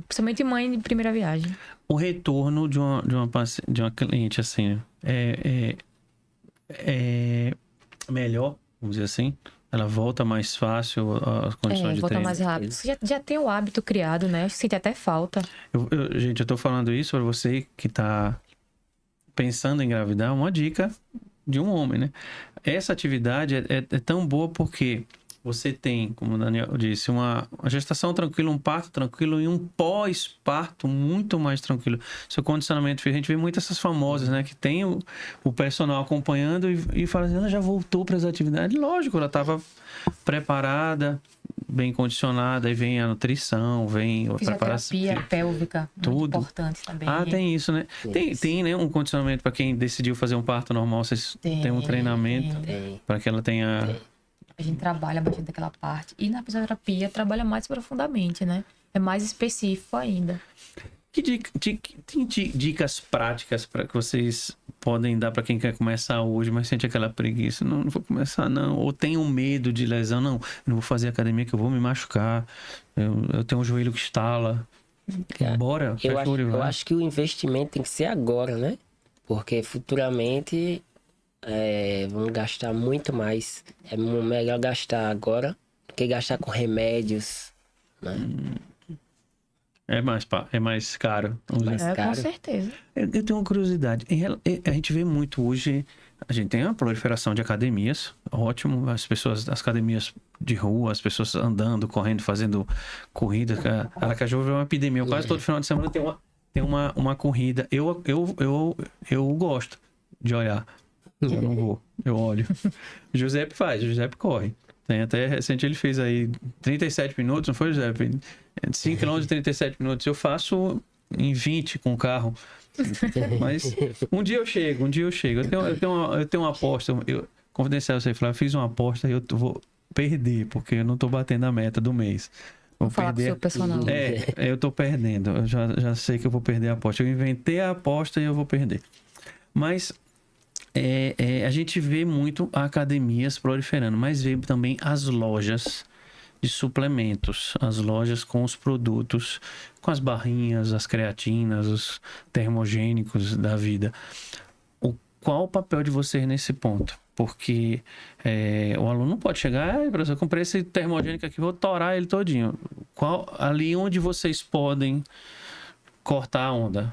Principalmente mãe de primeira viagem. O retorno de uma cliente assim é melhor, vamos dizer assim. Ela volta mais fácil às condições de volta treino. Mais rápido. Você já tem o hábito criado, né? Sente até falta. Gente, eu tô falando isso para você que tá pensando em engravidar, uma dica de um homem, né? Essa atividade é tão boa porque você tem, como o Daniel disse, uma gestação tranquila, um parto tranquilo e um pós-parto muito mais tranquilo. Seu condicionamento, a gente vê muitas essas famosas, né? Que tem o personal acompanhando e fala assim, ela já voltou para as atividades. Lógico, ela estava preparada, bem condicionada, aí vem a nutrição, vem a preparação. Fisioterapia pélvica, tudo. Muito importante também. Tem isso, né? Tem né, um condicionamento para quem decidiu fazer um parto normal, vocês têm um treinamento para que ela tenha... A gente trabalha bastante daquela parte. E na fisioterapia trabalha mais profundamente, né? É mais específico ainda. Tem dicas práticas para que vocês podem dar para quem quer começar hoje, mas sente aquela preguiça? Não vou começar, não. Ou tem um medo de lesão? Não vou fazer academia que eu vou me machucar. Eu tenho um joelho que estala. Bora, eu acho que o investimento tem que ser agora, né? Porque futuramente... vamos gastar muito mais. É melhor gastar agora do que gastar com remédios, né? É mais caro. Com certeza. Eu tenho uma curiosidade. A gente vê muito hoje A gente tem uma proliferação de academias, ótimo. As academias de rua, as pessoas andando, correndo, fazendo corrida. Aracaju é uma epidemia. Quase todo final de semana tem uma corrida. Eu gosto de olhar. Eu não vou, eu olho. O Giuseppe corre. Tem até recente ele fez aí 37 minutos, não foi, Giuseppe? 5 km e 37 minutos. Eu faço em 20 com o carro. Mas um dia eu chego. Eu tenho uma aposta. Confidencial você falar, eu fiz uma aposta e eu vou perder, porque eu não tô batendo a meta do mês. Vou falar com o seu personal. Eu tô perdendo. Eu já sei que eu vou perder a aposta. Eu inventei a aposta e eu vou perder. Mas a gente vê muito academias proliferando, mas vê também as lojas de suplementos, as lojas com os produtos, com as barrinhas, as creatinas, os termogênicos da vida. Qual o papel de vocês nesse ponto? Porque o aluno não pode chegar, professor, eu comprei esse termogênico aqui, vou torar ele todinho. Ali onde vocês podem cortar a onda?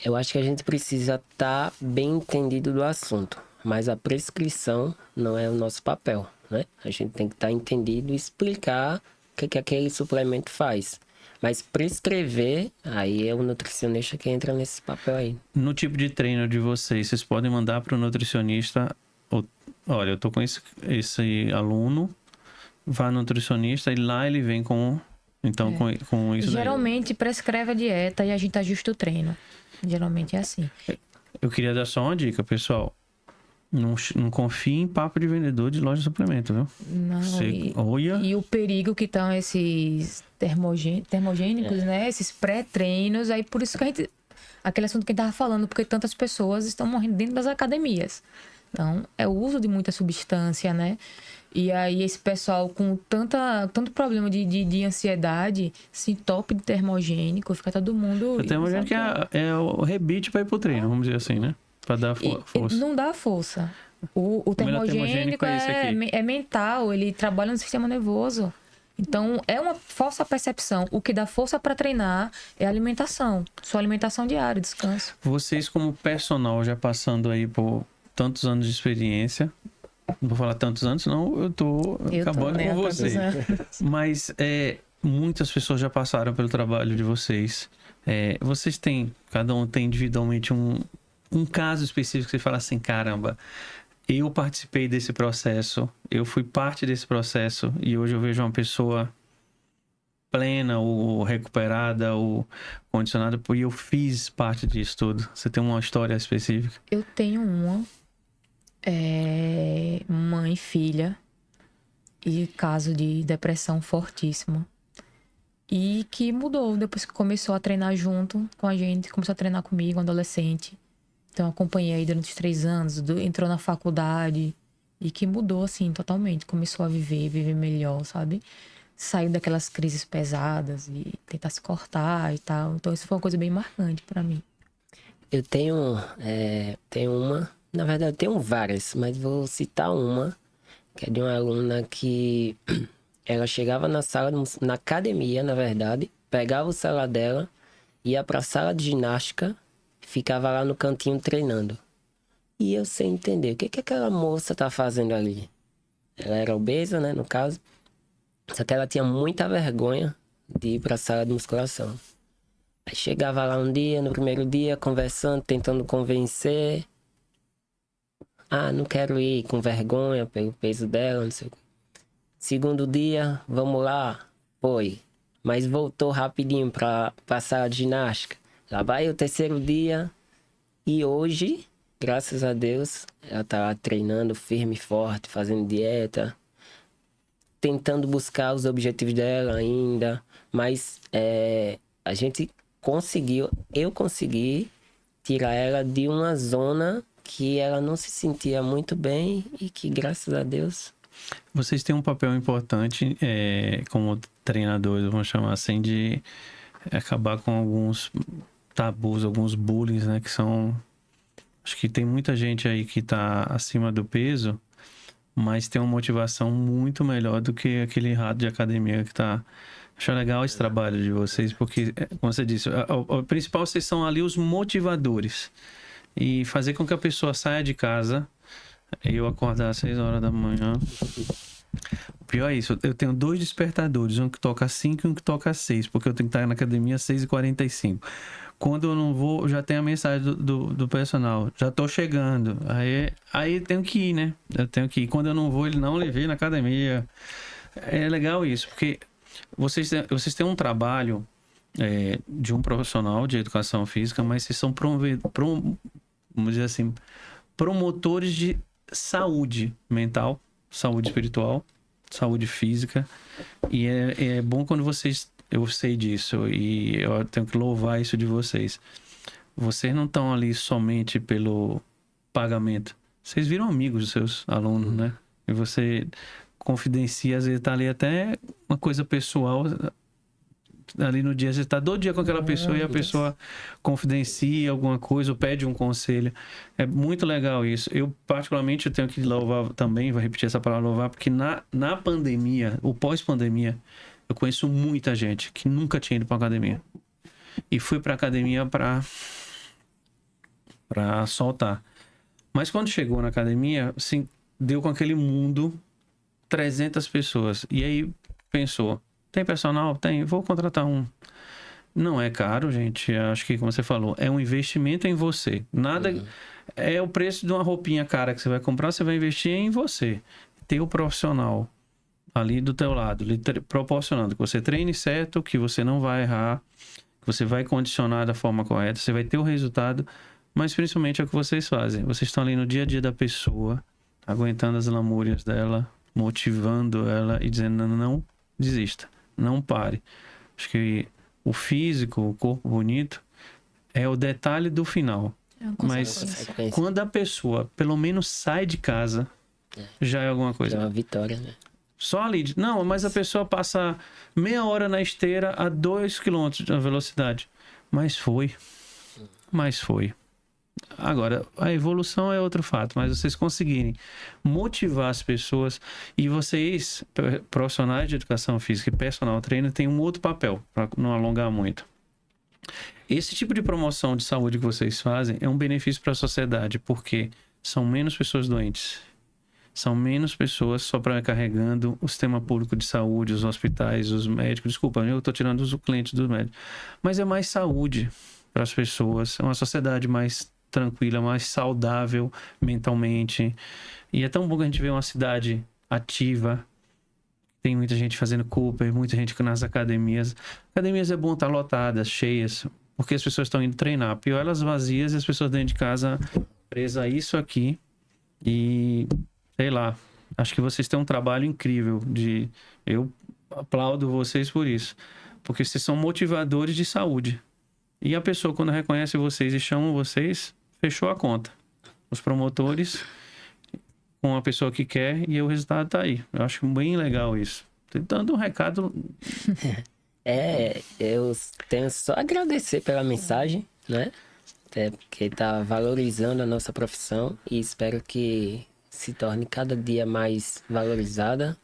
Eu acho que a gente precisa estar bem entendido do assunto, mas a prescrição não é o nosso papel, né? A gente tem que estar entendido e explicar o que aquele suplemento faz. Mas prescrever, aí é o nutricionista que entra nesse papel aí. No tipo de treino de vocês podem mandar para o nutricionista, olha, eu tô com esse aluno, vai no nutricionista e lá ele vem com isso. Geralmente prescreve a dieta e a gente ajusta o treino. Geralmente é assim. Eu queria dar só uma dica, pessoal. Não confie em papo de vendedor de loja de suplemento, viu? Não, e o perigo que estão esses termogênicos, né? Esses pré-treinos. Aí por isso que a gente... Aquele assunto que a gente tava falando, porque tantas pessoas estão morrendo dentro das academias. Então, é o uso de muita substância, né? E aí esse pessoal com tanto problema de ansiedade, se entope de termogênico, fica todo mundo... O termogênico é o rebite para ir pro treino, vamos dizer assim, né? Para dar força. Não dá força. O termogênico é mental, ele trabalha no sistema nervoso. Então, é uma falsa percepção. O que dá força para treinar é a alimentação. Sua alimentação diária, descanso. Vocês como personal, já passando aí por tantos anos de experiência... Não vou falar tantos anos, senão eu tô acabando com vocês. Mas muitas pessoas já passaram pelo trabalho de vocês. Vocês têm, cada um tem individualmente um caso específico que você fala assim, caramba, eu participei desse processo, eu fui parte desse processo e hoje eu vejo uma pessoa plena ou recuperada ou condicionada porque eu fiz parte disso tudo. Você tem uma história específica? Eu tenho uma. Mãe, filha, e caso de depressão fortíssima. E que mudou depois que começou a treinar junto com a gente, começou a treinar comigo, um adolescente. Então acompanhei aí durante os 3 anos, entrou na faculdade e que mudou assim totalmente. Começou a viver melhor, sabe? Saiu daquelas crises pesadas e tentar se cortar e tal. Então isso foi uma coisa bem marcante pra mim. Eu tenho uma... Na verdade, eu tenho várias, mas vou citar uma, que é de uma aluna que ela chegava na academia, na verdade, pegava o celular dela, ia pra sala de ginástica, ficava lá no cantinho treinando. E eu sem entender, o que aquela moça tá fazendo ali? Ela era obesa, né, no caso, só que ela tinha muita vergonha de ir pra sala de musculação. Aí chegava lá um dia, no primeiro dia, conversando, tentando convencer... não quero ir, com vergonha pelo peso dela, não sei o que. Segundo dia, vamos lá. Foi. Mas voltou rapidinho pra sala de ginástica. Lá vai o terceiro dia. E hoje, graças a Deus, ela tá lá treinando firme e forte, fazendo dieta. Tentando buscar os objetivos dela ainda. Mas a gente eu consegui tirar ela de uma zona... que ela não se sentia muito bem e que, graças a Deus... Vocês têm um papel importante como treinadores, vamos chamar assim, de acabar com alguns tabus, alguns bullying, né? Que são... Acho que tem muita gente aí que tá acima do peso, mas tem uma motivação muito melhor do que aquele rato de academia que tá... Acho legal esse trabalho de vocês, porque, como você disse, o principal, vocês são ali os motivadores. e fazer com que a pessoa saia de casa. Eu acordar às 6 horas da manhã. O pior é isso, eu tenho 2 despertadores, um que toca às 5 e um que toca às 6, porque eu tenho que estar na academia às 6h45. Quando eu não vou, já tem a mensagem do personal, já tô chegando. Aí eu tenho que ir, né? Eu tenho que ir. Quando eu não vou, ele não levei na academia. É legal isso, porque vocês têm um trabalho de um profissional de educação física, mas vocês são, vamos dizer assim, promotores de saúde mental, saúde espiritual, saúde física. E é bom quando eu sei disso e eu tenho que louvar isso de vocês. Vocês não estão ali somente pelo pagamento. Vocês viram amigos dos seus alunos, né? E você confidencia, às vezes tá ali até uma coisa pessoal. Ali no dia, você está todo dia com aquela pessoa e a pessoa confidencia alguma coisa ou pede um conselho. É muito legal isso. Eu, particularmente, eu tenho que louvar também, vou repetir essa palavra, louvar, porque na pandemia, ou pós-pandemia, eu conheço muita gente que nunca tinha ido para academia. E fui para academia para soltar. Mas quando chegou na academia, assim, deu com aquele mundo 300 pessoas. E aí pensou, tem personal? Tem. Vou contratar um. Não é caro, gente. Acho que, como você falou, é um investimento em você. Nada é o preço de uma roupinha cara que você vai comprar, você vai investir em você. Ter o profissional ali do teu lado, lhe proporcionando que você treine certo, que você não vai errar, que você vai condicionar da forma correta, você vai ter o resultado, mas principalmente é o que vocês fazem. Vocês estão ali no dia a dia da pessoa, aguentando as lamúrias dela, motivando ela e dizendo não desista. Não pare. Acho que o físico, o corpo bonito, é o detalhe do final. Mas quando a pessoa, pelo menos, sai de casa, já é alguma coisa. Já é uma vitória, né? Só ali. Não, mas a pessoa passa meia hora na esteira a 2 km de velocidade. Mas foi. Agora, a evolução é outro fato, mas vocês conseguirem motivar as pessoas e vocês, profissionais de educação física e personal trainer, têm um outro papel, para não alongar muito. Esse tipo de promoção de saúde que vocês fazem é um benefício para a sociedade, porque são menos pessoas doentes, são menos pessoas sobrecarregando o sistema público de saúde, os hospitais, os médicos. Desculpa, eu estou tirando os clientes dos médicos, mas é mais saúde para as pessoas, é uma sociedade mais tranquila, mais saudável mentalmente. E é tão bom que a gente vê uma cidade ativa. Tem muita gente fazendo Cooper, muita gente nas academias. Academias é bom estar lotadas, cheias, porque as pessoas estão indo treinar. Pior elas vazias e as pessoas dentro de casa presas a isso aqui. E, sei lá, acho que vocês têm um trabalho incrível. Eu aplaudo vocês por isso. Porque vocês são motivadores de saúde. E a pessoa, quando reconhece vocês e chama vocês, fechou a conta. Os promotores com a pessoa que quer e o resultado tá aí. Eu acho bem legal isso. Tô dando um recado. Eu tenho só a agradecer pela mensagem, né? Até porque tá valorizando a nossa profissão e espero que se torne cada dia mais valorizada,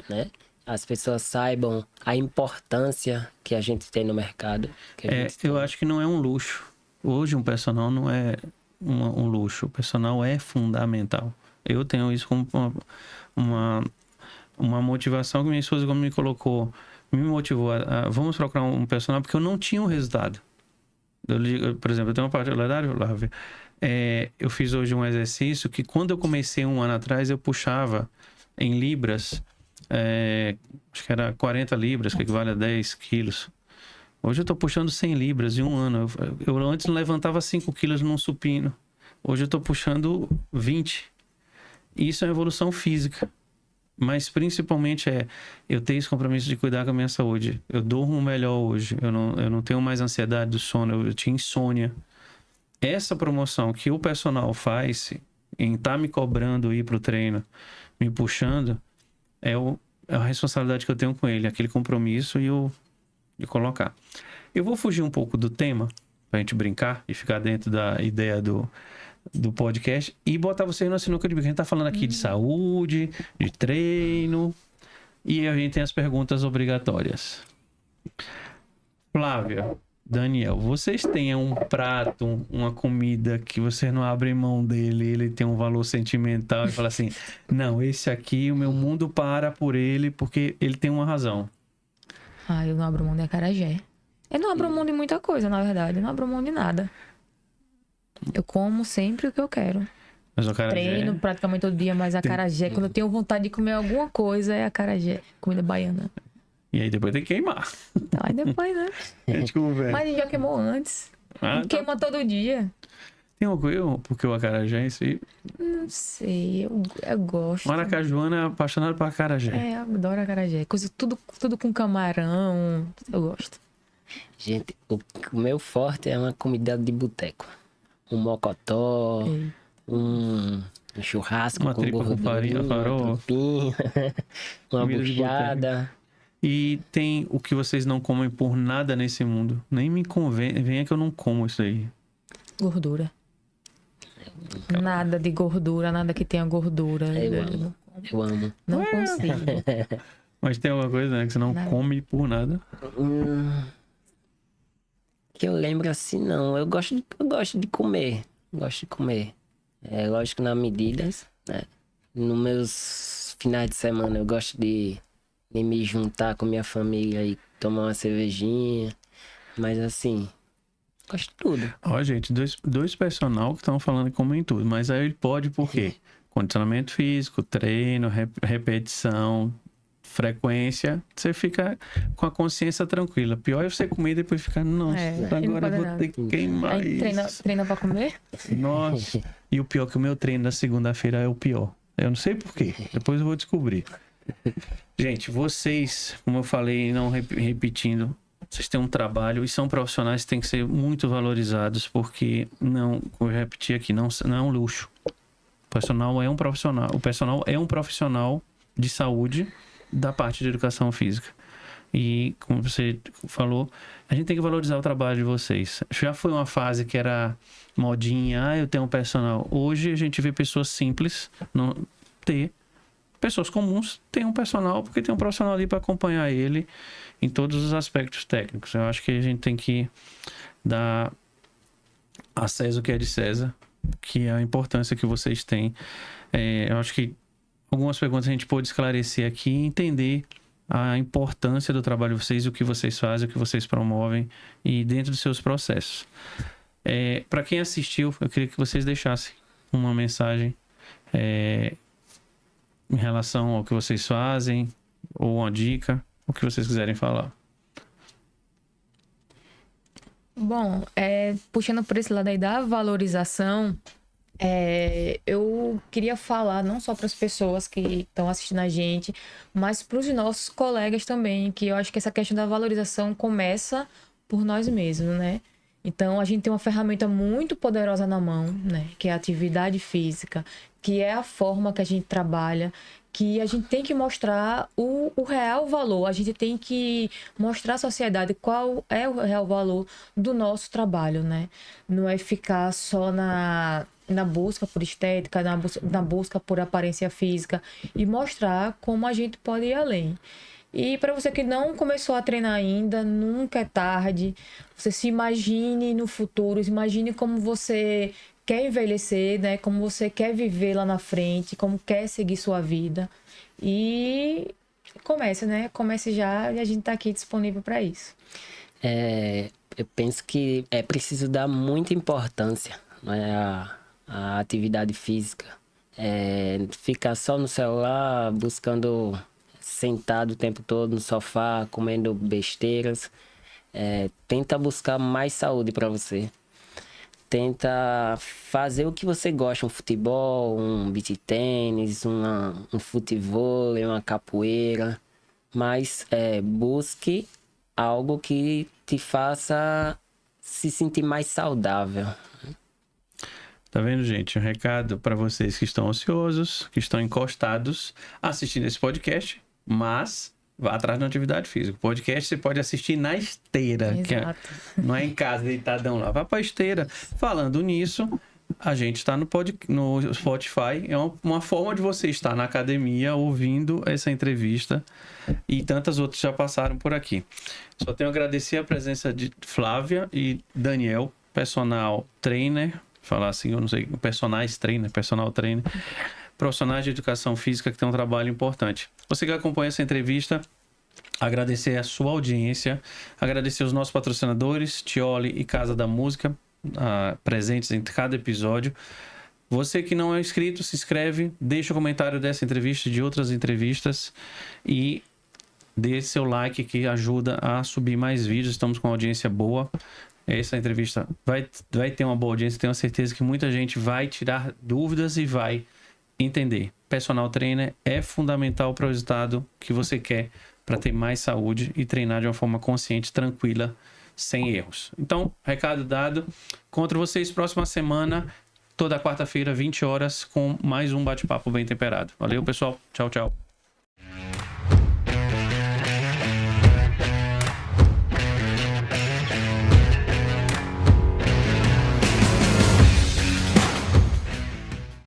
né? As pessoas saibam a importância que a gente tem no mercado. Eu acho que não é um luxo. Hoje um personal não é um luxo. O personal é fundamental. Eu tenho isso como uma motivação que minha esposa, como me colocou, me motivou a vamos procurar um personal, porque eu não tinha um resultado. Por exemplo, eu tenho uma particularidade, Flávia. Eu fiz hoje um exercício que quando eu comecei 1 ano atrás, eu puxava em libras, acho que era 40 libras, que equivale a 10 quilos. Hoje eu estou puxando 100 libras em 1 ano. Eu antes levantava 5 quilos num supino. Hoje eu estou puxando 20. Isso é evolução física. Mas principalmente eu tenho esse compromisso de cuidar com a minha saúde. Eu durmo melhor hoje. Eu não tenho mais ansiedade do sono. Eu tinha insônia. Essa promoção que o personal faz em estar me cobrando ir para o treino, me puxando, é a responsabilidade que eu tenho com ele. Aquele compromisso de colocar. Eu vou fugir um pouco do tema, pra gente brincar e ficar dentro da ideia do podcast e botar vocês na sinuca de bico. A gente tá falando aqui de saúde, de treino e a gente tem as perguntas obrigatórias. Flávia, Daniel, vocês têm um prato, uma comida que vocês não abrem mão dele, ele tem um valor sentimental e fala assim, não, esse aqui, o meu mundo para por ele porque ele tem uma razão. Eu não abro mão de acarajé. Eu não abro mão de muita coisa, na verdade. Eu não abro mão de nada. Eu como sempre o que eu quero. Mas o acarajé... Treino praticamente todo dia, mas acarajé, quando eu tenho vontade de comer alguma coisa, é acarajé. Comida baiana. E aí depois tem que queimar. Aí depois, né? A gente conversa. Mas a gente já queimou antes. Queima todo dia. Tem uma coisa, porque o acarajé em si... Não sei, eu gosto. Maracajuana é apaixonado por acarajé. Eu adoro acarajé. Coisa, tudo com camarão. Eu gosto. Gente, o meu forte é uma comida de boteco. Um mocotó, um churrasco Uma com tripa com gordura, farinha, farol. uma Comida de buchada. E tem o que vocês não comem por nada nesse mundo. Nem me convenha que eu não como isso aí. Gordura. Nada de gordura, nada que tenha gordura. Eu amo. Não consigo. Mas tem alguma coisa, né, que você não come por nada? Que eu lembro assim, não. Eu gosto de comer. Gosto de comer. É lógico, nas medidas, né? Nos meus finais de semana, eu gosto de me juntar com minha família e tomar uma cervejinha. Mas assim, gosto de tudo. Ó, gente, dois personal que estão falando que comem tudo. Mas aí ele pode por quê? Condicionamento físico, treino, repetição, frequência. Você fica com a consciência tranquila. Pior é você comer e depois ficar, nossa, agora eu vou ter que queimar aí isso. Treina pra comer? Nossa. E o pior é que o meu treino da segunda-feira é o pior. Eu não sei por quê. Depois eu vou descobrir. Gente, vocês, como eu falei, não repetindo, vocês têm um trabalho e são profissionais que têm que ser muito valorizados, porque não, vou repetir aqui, não é um luxo. O personal é um profissional de saúde da parte de educação física. E, como você falou, a gente tem que valorizar o trabalho de vocês. Já foi uma fase que era modinha, eu tenho um personal. Hoje a gente vê pessoas simples pessoas comuns têm um personal, porque tem um profissional ali para acompanhar ele em todos os aspectos técnicos. Eu acho que a gente tem que dar a César o que é de César, que é a importância que vocês têm. Eu acho que algumas perguntas a gente pôde esclarecer aqui e entender a importância do trabalho de vocês, o que vocês fazem, o que vocês promovem e dentro dos seus processos. Para quem assistiu, eu queria que vocês deixassem uma mensagem em relação ao que vocês fazem, ou uma dica, o que vocês quiserem falar. Bom, puxando por esse lado aí da valorização, eu queria falar não só para as pessoas que estão assistindo a gente, mas para os nossos colegas também, que eu acho que essa questão da valorização começa por nós mesmos, né? Então, a gente tem uma ferramenta muito poderosa na mão, né? Que é a atividade física, que é a forma que a gente trabalha, que a gente tem que mostrar o real valor. A gente tem que mostrar à sociedade qual é o real valor do nosso trabalho, né? Não é ficar só na busca por estética, na busca por aparência física, e mostrar como a gente pode ir além. E para você que não começou a treinar ainda, nunca é tarde. Você se imagine no futuro, se imagine como você quer envelhecer, né? Como você quer viver lá na frente, como quer seguir sua vida. E comece, né? Comece já e a gente tá aqui disponível para isso. Eu penso que é preciso dar muita importância, né, à atividade física. Ficar só no celular, buscando... sentado o tempo todo no sofá, comendo besteiras. Tenta buscar mais saúde para você. Tenta fazer o que você gosta, um futebol, um beach tênis, um futevôlei, uma capoeira. Mas busque algo que te faça se sentir mais saudável. Tá vendo, gente? Um recado para vocês que estão ansiosos, que estão encostados assistindo esse podcast. Mas vá atrás da atividade física. O podcast você pode assistir na esteira. Exato. Não é em casa, deitadão lá. Vá pra esteira. Falando nisso, a gente está no Spotify. É uma forma de você estar na academia ouvindo essa entrevista, e tantas outras já passaram por aqui. Só tenho a agradecer a presença de Flávia e Daniel, personal trainer, falar assim, eu não sei, personal trainer, profissionais de educação física que tem um trabalho importante. Você que acompanha essa entrevista, agradecer a sua audiência, agradecer os nossos patrocinadores, Tioli e Casa da Música, presentes em cada episódio. Você que não é inscrito, se inscreve, deixa o comentário dessa entrevista e de outras entrevistas e dê seu like, que ajuda a subir mais vídeos. Estamos com uma audiência boa. Essa entrevista vai ter uma boa audiência. Tenho certeza que muita gente vai tirar dúvidas e vai entender. Personal trainer é fundamental para o resultado que você quer, para ter mais saúde e treinar de uma forma consciente, tranquila, sem erros. Então, recado dado. Encontro vocês próxima semana, toda quarta-feira, 20 horas, com mais um bate-papo bem temperado. Valeu, pessoal. Tchau, tchau.